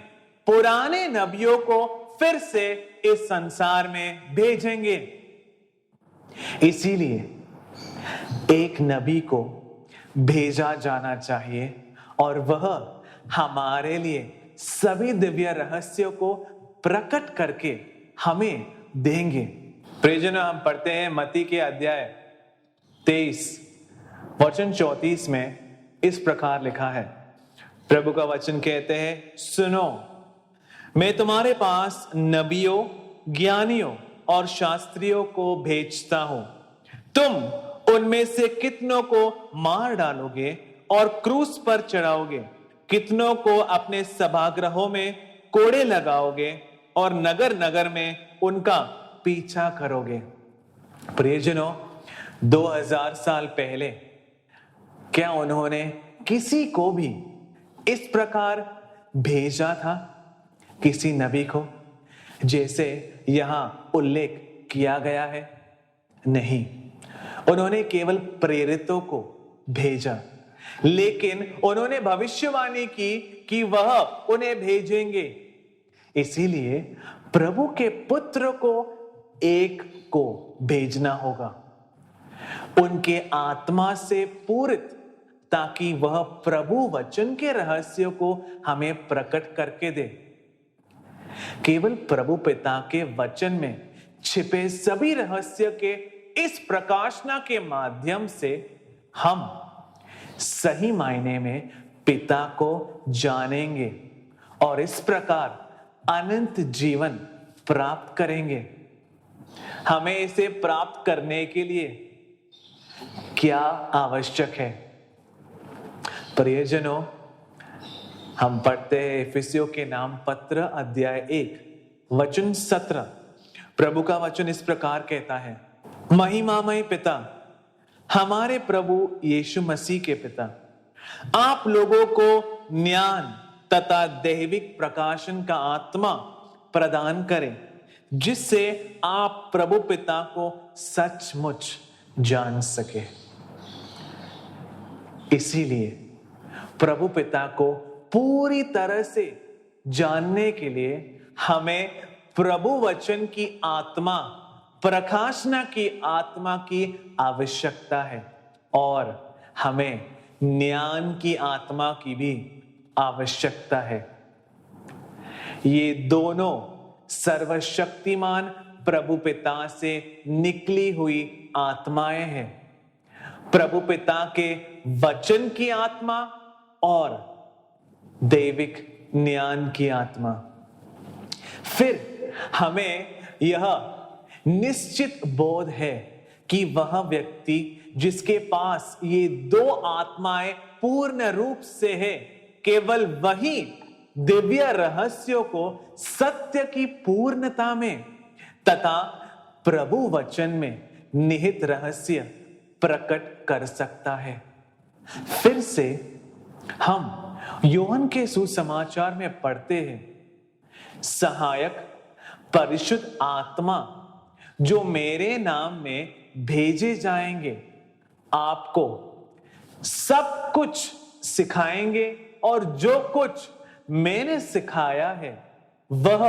पुराने नबियों को फिर से इस संसार में भेजेंगे। इसीलिए एक नबी को भेजा जाना चाहिए और वह हमारे लिए सभी दिव्य रहस्यों को प्रकट करके हमें देंगे। प्रियजनों, हम पढ़ते हैं मत्ती के अध्याय 23 वचन 34 में इस प्रकार लिखा है। प्रभु का वचन कहते हैं, सुनो, मैं तुम्हारे पास नबियों, ज्ञानियों और शास्त्रियों को भेजता हूं। तुम उनमें से कितनों को मार डालोगे और क्रूस पर चढ़ाओगे, कितनों को अपने सभागृहों में कोड़े लगाओगे और नगर नगर में उनका पीछा करोगे। प्रियजनों, 2000 साल पहले क्या उन्होंने किसी को भी इस प्रकार भेजा था, किसी नबी को, जैसे यहां उल्लेख किया गया है? नहीं, उन्होंने केवल प्रेरितों को भेजा, लेकिन उन्होंने भविष्यवाणी की कि वह उन्हें भेजेंगे। इसीलिए प्रभु के पुत्र को एक को भेजना होगा, उनके आत्मा से पूरित, ताकि वह प्रभु वचन के रहस्यों को हमें प्रकट करके दे। केवल प्रभु पिता के वचन में छिपे सभी रहस्य के इस प्रकाशना के माध्यम से हम सही मायने में पिता को जानेंगे और इस प्रकार अनंत जीवन प्राप्त करेंगे। हमें इसे प्राप्त करने के लिए क्या आवश्यक है? प्रियजनों, हम पढ़ते हैं इफिसियों के नाम पत्र अध्याय 1 वचन 17। प्रभु का वचन इस प्रकार कहता है, महिमामय पिता, हमारे प्रभु यीशु मसीह के पिता, आप लोगों को ज्ञान तथा दैविक प्रकाशन का आत्मा प्रदान करें, जिससे आप प्रभु पिता को सचमुच जान सके। इसीलिए प्रभु पिता को पूरी तरह से जानने के लिए हमें प्रभु वचन की आत्मा, प्रकाशना की आत्मा की आवश्यकता है और हमें ज्ञान की आत्मा की भी आवश्यकता है। ये दोनों सर्वशक्तिमान प्रभु पिता से निकली हुई आत्माएं हैं, प्रभु पिता के वचन की आत्मा और दैविक ज्ञान की आत्मा। फिर हमें यह निश्चित बोध है कि वह व्यक्ति जिसके पास ये दो आत्माएं पूर्ण रूप से है, केवल वही दिव्य रहस्यों को सत्य की पूर्णता में तथा प्रभु वचन में निहित रहस्य प्रकट कर सकता है। फिर से हम योहन के सुसमाचार में पढ़ते हैं, सहायक परिशुद्ध आत्मा जो मेरे नाम में भेजे जाएंगे, आपको सब कुछ सिखाएंगे और जो कुछ मैंने सिखाया है वह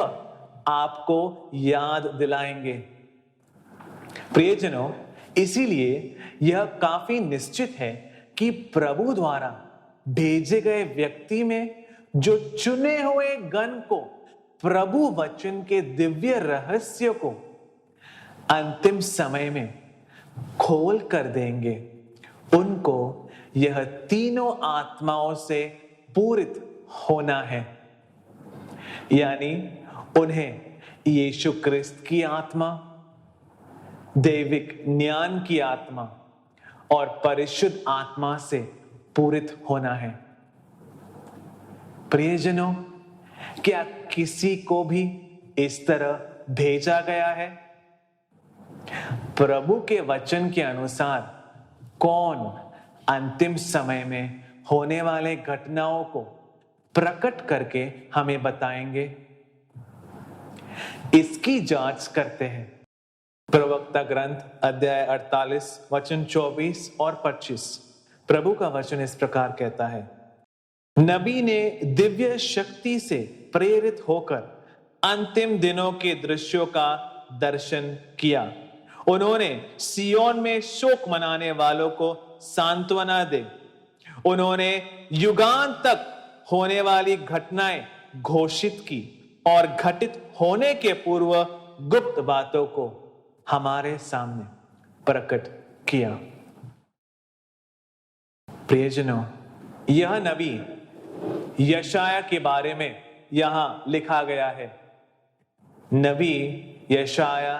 आपको याद दिलाएंगे। प्रियजनों, इसीलिए यह काफी निश्चित है कि प्रभु द्वारा भेजे गए व्यक्ति में जो चुने हुए गण को प्रभु वचन के दिव्य रहस्य को अंतिम समय में खोल कर देंगे, उनको यह तीनों आत्माओं से पूरित होना है। यानी उन्हें यीशु क्रिस्त की आत्मा, दैविक ज्ञान की आत्मा और परिशुद्ध आत्मा से पूरित होना है। प्रियजनों, क्या किसी को भी इस तरह भेजा गया है? प्रभु के वचन के अनुसार कौन अंतिम समय में होने वाले घटनाओं को प्रकट करके हमें बताएंगे? इसकी जांच करते हैं। प्रवक्ता ग्रंथ अध्याय 48 वचन 24 और 25। प्रभु का वचन इस प्रकार कहता है, नबी ने दिव्य शक्ति से प्रेरित होकर अंतिम दिनों के दृश्यों का दर्शन किया। उन्होंने सियोन में शोक मनाने वालों को सांत्वना दे। उन्होंने युगांत तक होने वाली घटनाएं घोषित की और घटित होने के पूर्व गुप्त बातों को हमारे सामने प्रकट किया। प्रियजनों, यह नबी यशाया के बारे में यहां लिखा गया है। नबी यशाया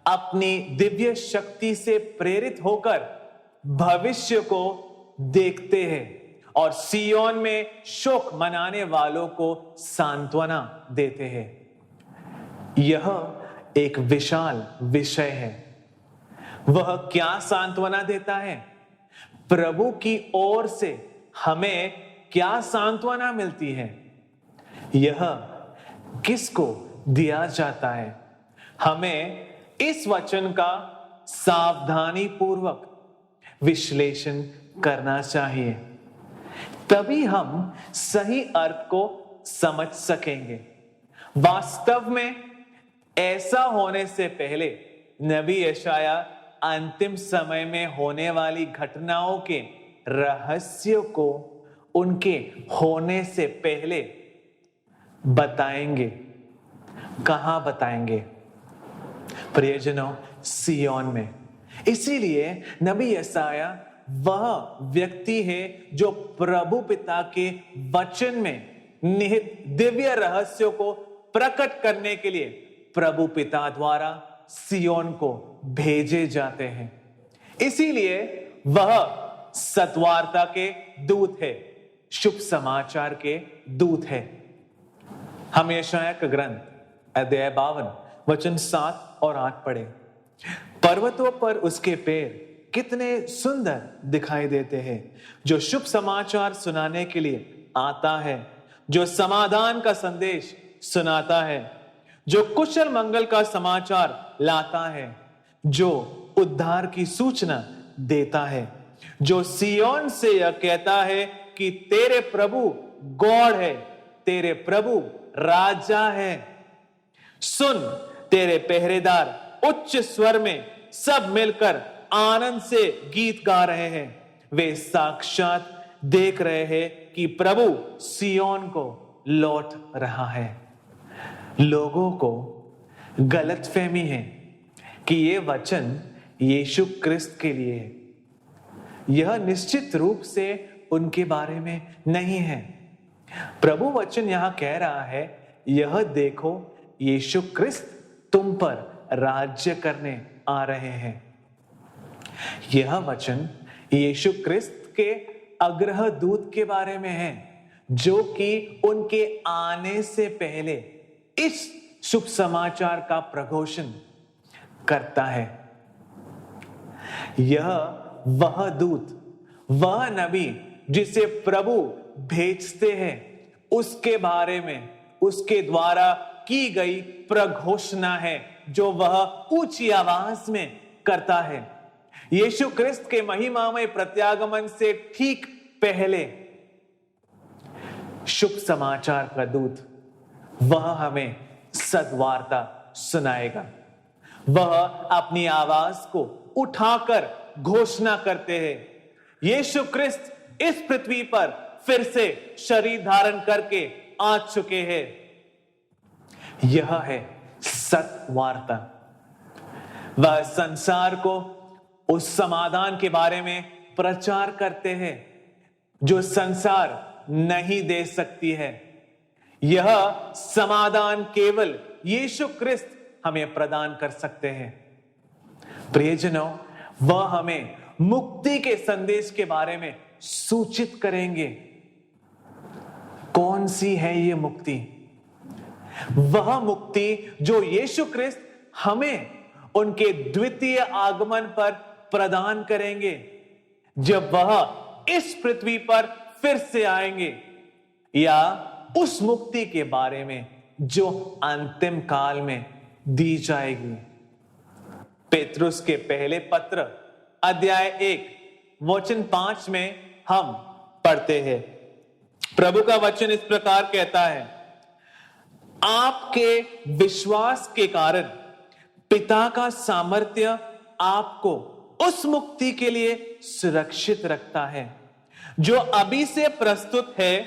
अपनी दिव्य शक्ति से प्रेरित होकर भविष्य को देखते हैं और सियोन में शोक मनाने वालों को सांत्वना देते हैं। यह एक विशाल विषय है। वह क्या सांत्वना देता है? प्रभु की ओर से हमें क्या सांत्वना मिलती है? यह किसको दिया जाता है? हमें इस वचन का सावधानी पूर्वक विश्लेषण करना चाहिए, तभी हम सही अर्थ को समझ सकेंगे। वास्तव में ऐसा होने से पहले नबी यशाया अंतिम समय में होने वाली घटनाओं के रहस्य को उनके होने से पहले बताएंगे। कहां बताएंगे? प्रियजनों, सियोन में। इसीलिए नबी यशाया वह व्यक्ति है जो प्रभु पिता के वचन में निहित दिव्य रहस्यों को प्रकट करने के लिए प्रभु पिता द्वारा सियोन को भेजे जाते हैं। इसीलिए वह सत्वार्ता के दूत है, शुभ समाचार के दूत है। हम यशाया का ग्रंथ अध्याय 52 वचन 7 और 8 पढ़े। पर्वतों पर उसके पैर कितने सुंदर दिखाई देते हैं, जो शुभ समाचार सुनाने के लिए आता है, जो समाधान का संदेश सुनाता है, जो कुशल मंगल का समाचार लाता है, जो उद्धार की सूचना देता है, जो सियोन से यह कहता है कि तेरे प्रभु गॉड है, तेरे प्रभु राजा है। सुन, तेरे पहरेदार उच्च स्वर में सब मिलकर आनंद से गीत गा रहे हैं। वे साक्षात देख रहे हैं कि प्रभु सियोन को लौट रहा है। लोगों को गलतफहमी है कि यह वचन यीशु क्रिस्त के लिए है। यह निश्चित रूप से उनके बारे में नहीं है। प्रभु वचन यहां कह रहा है, यह देखो, यीशु क्रिस्त तुम पर राज्य करने आ रहे हैं। यह वचन यीशु क्रिस्त के अग्रह दूत के बारे में है, जो कि उनके आने से पहले इस शुभ समाचार का प्रघोषण करता है। यह वह दूत, वह नबी जिसे प्रभु भेजते हैं, उसके बारे में उसके द्वारा की गई प्रघोषणा है, जो वह ऊंची आवाज में करता है। यीशु क्रिस्त के महिमामय प्रत्यागमन से ठीक पहले शुभ समाचार का दूत वह हमें सद्वार्ता सुनाएगा। वह अपनी आवाज को उठाकर घोषणा करते हैं, यीशु क्रिस्त इस पृथ्वी पर फिर से शरीर धारण करके आ चुके हैं। यह है सत्वार्ता। वह संसार को उस समाधान के बारे में प्रचार करते हैं जो संसार नहीं दे सकती है। यह समाधान केवल यीशु क्रिस्त हमें प्रदान कर सकते हैं। प्रियजनों, वह हमें मुक्ति के संदेश के बारे में सूचित करेंगे। कौन सी है ये मुक्ति? वह मुक्ति जो यीशु क्रिस्त हमें उनके द्वितीय आगमन पर प्रदान करेंगे, जब वह इस पृथ्वी पर फिर से आएंगे, या उस मुक्ति के बारे में जो अंतिम काल में दी जाएगी। पेतरुस के पहले पत्र अध्याय 1 वचन 5 में हम पढ़ते हैं, प्रभु का वचन इस प्रकार कहता है, आपके विश्वास के कारण पिता का सामर्थ्य आपको उस मुक्ति के लिए सुरक्षित रखता है जो अभी से प्रस्तुत है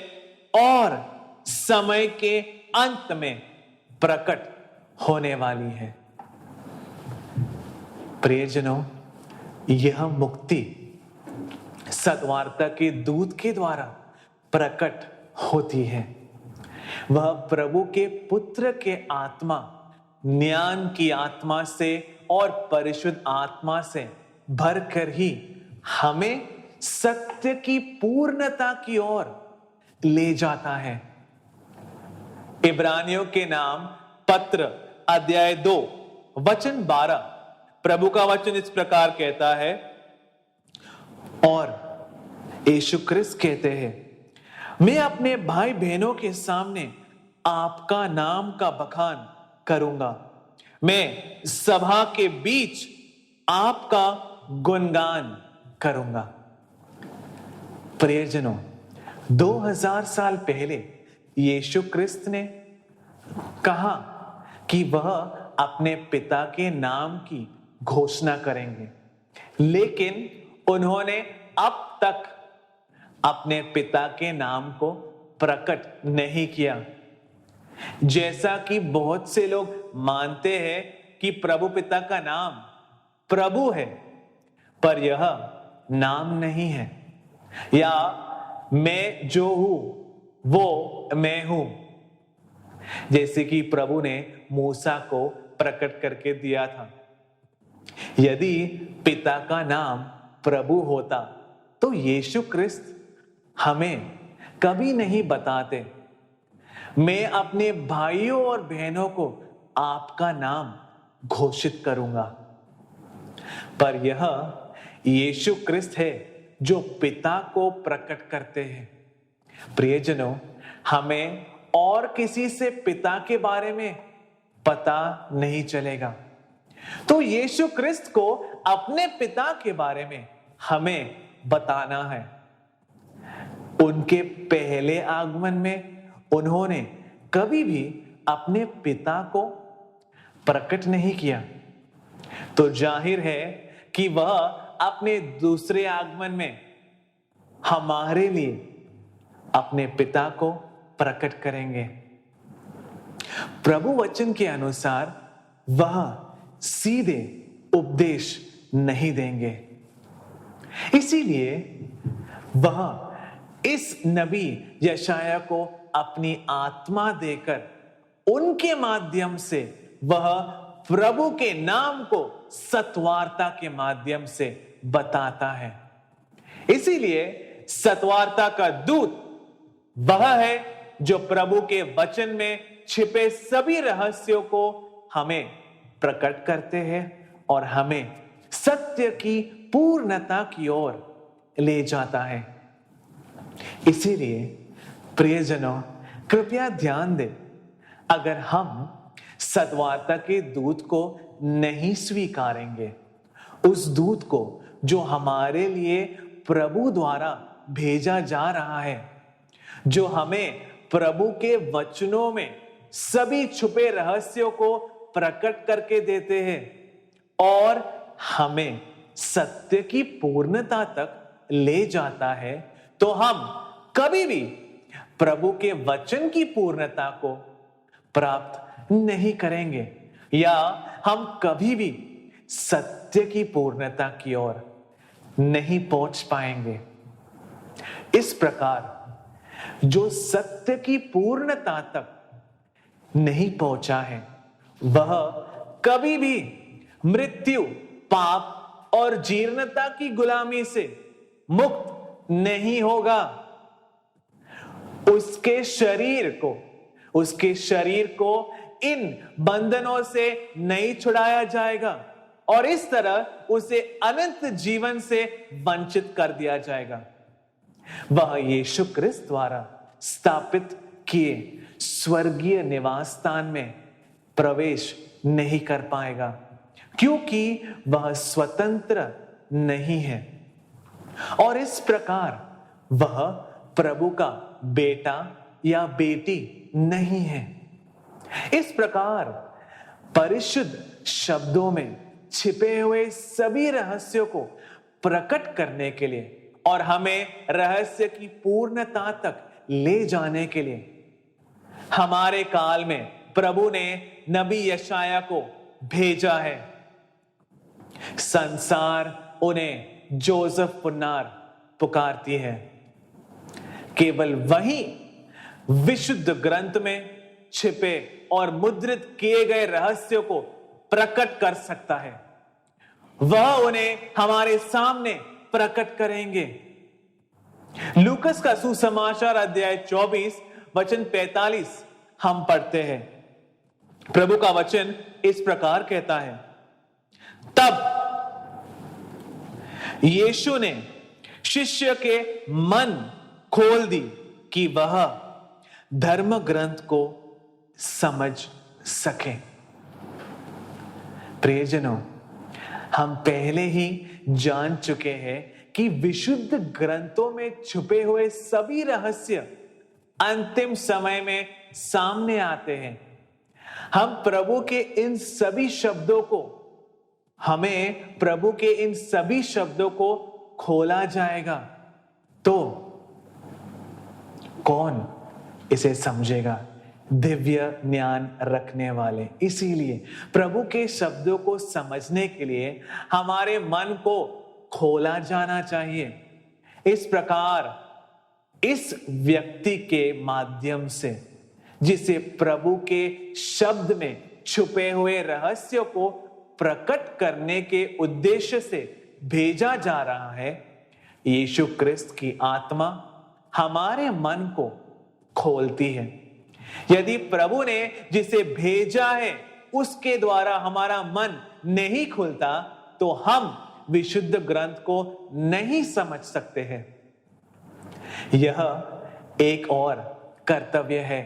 और समय के अंत में प्रकट होने वाली है। प्रियजनों, यह मुक्ति सद्वार्ता के दूत के द्वारा प्रकट होती है। वह प्रभु के पुत्र के आत्मा, ज्ञान की आत्मा से और परिशुद्ध आत्मा से भरकर ही हमें सत्य की पूर्णता की ओर ले जाता है। इब्रानियों के नाम पत्र अध्याय 2 वचन 12, प्रभु का वचन इस प्रकार कहता है, और यीशु क्रिस्त कहते हैं, मैं अपने भाई बहनों के सामने आपका नाम का बखान करूंगा, मैं सभा के बीच आपका गुणगान करूंगा। प्रियजनों, 2000 साल पहले यीशु क्रिस्त ने कहा कि वह अपने पिता के नाम की घोषणा करेंगे, लेकिन उन्होंने अब तक अपने पिता के नाम को प्रकट नहीं किया। जैसा कि बहुत से लोग मानते हैं कि प्रभु पिता का नाम प्रभु है, पर यह नाम नहीं है, या मैं जो हूं वो मैं हूं, जैसे कि प्रभु ने मूसा को प्रकट करके दिया था। यदि पिता का नाम प्रभु होता तो यीशु क्रिस्त हमें कभी नहीं बताते, मैं अपने भाइयों और बहनों को आपका नाम घोषित करूंगा। पर यह यीशु क्रिस्त है जो पिता को प्रकट करते हैं। प्रियजनों, हमें और किसी से पिता के बारे में पता नहीं चलेगा, तो यीशु क्रिस्त को अपने पिता के बारे में हमें बताना है। उनके पहले आगमन में उन्होंने कभी भी अपने पिता को प्रकट नहीं किया, तो जाहिर है कि वह अपने दूसरे आगमन में हमारे लिए अपने पिता को प्रकट करेंगे। प्रभु वचन के अनुसार वह सीधे उपदेश नहीं देंगे, इसीलिए वह इस नबी यशायाह को अपनी आत्मा देकर उनके माध्यम से वह प्रभु के नाम को सत्वार्ता के माध्यम से बताता है। इसीलिए सत्वार्ता का दूत वह है जो प्रभु के वचन में छिपे सभी रहस्यों को हमें प्रकट करते हैं और हमें सत्य की पूर्णता की ओर ले जाता है। इसीलिए प्रियजनों, कृपया ध्यान दें, अगर हम सद्वार्ता के दूत को नहीं स्वीकारेंगे, उस दूत को जो हमारे लिए प्रभु द्वारा भेजा जा रहा है, जो हमें प्रभु के वचनों में सभी छुपे रहस्यों को प्रकट करके देते हैं और हमें सत्य की पूर्णता तक ले जाता है, तो हम कभी भी प्रभु के वचन की पूर्णता को प्राप्त नहीं करेंगे, या हम कभी भी सत्य की पूर्णता की ओर नहीं पहुंच पाएंगे। इस प्रकार जो सत्य की पूर्णता तक नहीं पहुंचा है, वह कभी भी मृत्यु, पाप और जीर्णता की गुलामी से मुक्त नहीं होगा। उसके शरीर को इन बंधनों से नहीं छुड़ाया जाएगा और इस तरह उसे अनंत जीवन से वंचित कर दिया जाएगा। वह यीशु क्रिस्त द्वारा स्थापित किए स्वर्गीय निवास स्थान में प्रवेश नहीं कर पाएगा, क्योंकि वह स्वतंत्र नहीं है और इस प्रकार वह प्रभु का बेटा या बेटी नहीं है। इस प्रकार परिशुद्ध शब्दों में छिपे हुए सभी रहस्यों को प्रकट करने के लिए और हमें रहस्य की पूर्णता तक ले जाने के लिए हमारे काल में प्रभु ने नबी यशाया को भेजा है। संसार उन्हें जोसेफ पुन्नार पुकारती है। केवल वही विशुद्ध ग्रंथ में छिपे और मुद्रित किए गए रहस्यों को प्रकट कर सकता है। वह उन्हें हमारे सामने प्रकट करेंगे। लूकस का सुसमाचार अध्याय 24 वचन 45 हम पढ़ते हैं। प्रभु का वचन इस प्रकार कहता है, तब यीशु ने शिष्य के मन खोल दी कि वह धर्म ग्रंथ को समझ सके। प्रियजनों, हम पहले ही जान चुके हैं कि विशुद्ध ग्रंथों में छुपे हुए सभी रहस्य अंतिम समय में सामने आते हैं। हम प्रभु के इन सभी शब्दों को हमें प्रभु के इन सभी शब्दों को खोला जाएगा तो कौन इसे समझेगा? दिव्य ज्ञान रखने वाले। इसीलिए प्रभु के शब्दों को समझने के लिए हमारे मन को खोला जाना चाहिए। इस प्रकार इस व्यक्ति के माध्यम से जिसे प्रभु के शब्द में छुपे हुए रहस्यों को प्रकट करने के उद्देश्य से भेजा जा रहा है, यीशु क्रिस्त की आत्मा हमारे मन को खोलती है। यदि प्रभु ने जिसे भेजा है उसके द्वारा हमारा मन नहीं खुलता तो हम विशुद्ध ग्रंथ को नहीं समझ सकते हैं। यह एक और कर्तव्य है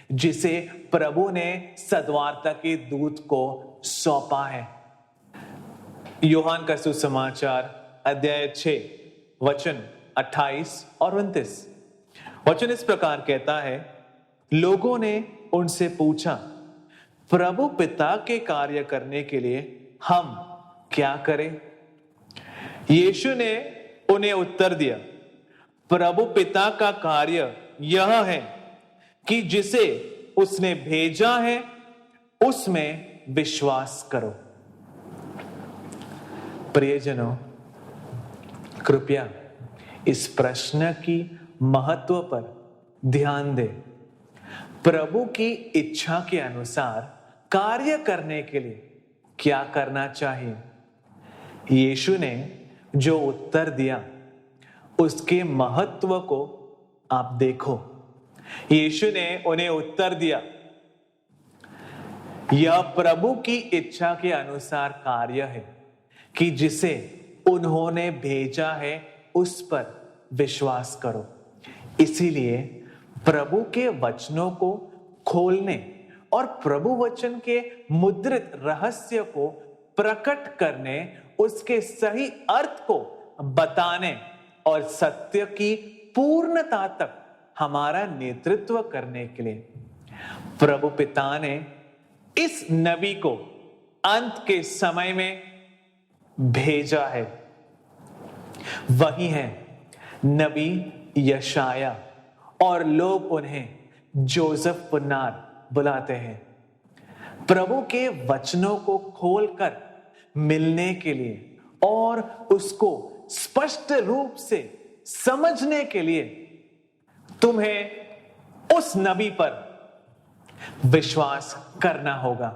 जिसे प्रभु ने सद्वार्ता के दूत को सौंपा है। यूहन्ना का सुसमाचार अध्याय 6 वचन 28 और 29 वचन इस प्रकार कहता है, लोगों ने उनसे पूछा, प्रभु पिता के कार्य करने के लिए हम क्या करें? यीशु ने उन्हें उत्तर दिया, प्रभु पिता का कार्य यह है कि जिसे उसने भेजा है उसमें विश्वास करो। प्रियजनों, कृपया इस प्रश्न की महत्व पर ध्यान दें। प्रभु की इच्छा के अनुसार कार्य करने के लिए क्या करना चाहिए? यीशु ने जो उत्तर दिया उसके महत्व को आप देखो। यीशु ने उन्हें उत्तर दिया, यह प्रभु की इच्छा के अनुसार कार्य है कि जिसे उन्होंने भेजा है उस पर विश्वास करो। इसीलिए प्रभु के वचनों को खोलने और प्रभु वचन के मुद्रित रहस्य को प्रकट करने, उसके सही अर्थ को बताने और सत्य की पूर्णता तक हमारा नेतृत्व करने के लिए प्रभु पिता ने इस नबी को अंत के समय में भेजा है। वही है नबी यशाया और लोग उन्हें जोसेफ पुन्नार बुलाते हैं। प्रभु के वचनों को खोलकर मिलने के लिए और उसको स्पष्ट रूप से समझने के लिए तुम्हें उस नबी पर विश्वास करना होगा।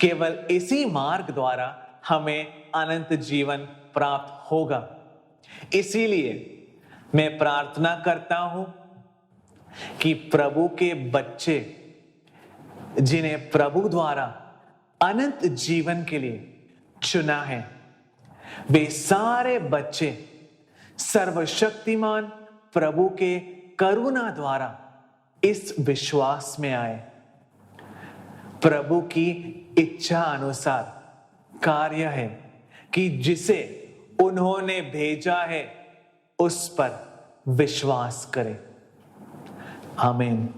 केवल इसी मार्ग द्वारा हमें अनंत जीवन प्राप्त होगा। इसीलिए मैं प्रार्थना करता हूं कि प्रभु के बच्चे जिन्हें प्रभु द्वारा अनंत जीवन के लिए चुना है, वे सारे बच्चे सर्वशक्तिमान प्रभु के करुणा द्वारा इस विश्वास में आए। प्रभु की इच्छा अनुसार कार्य है कि जिसे उन्होंने भेजा है उस पर विश्वास करें। आमीन।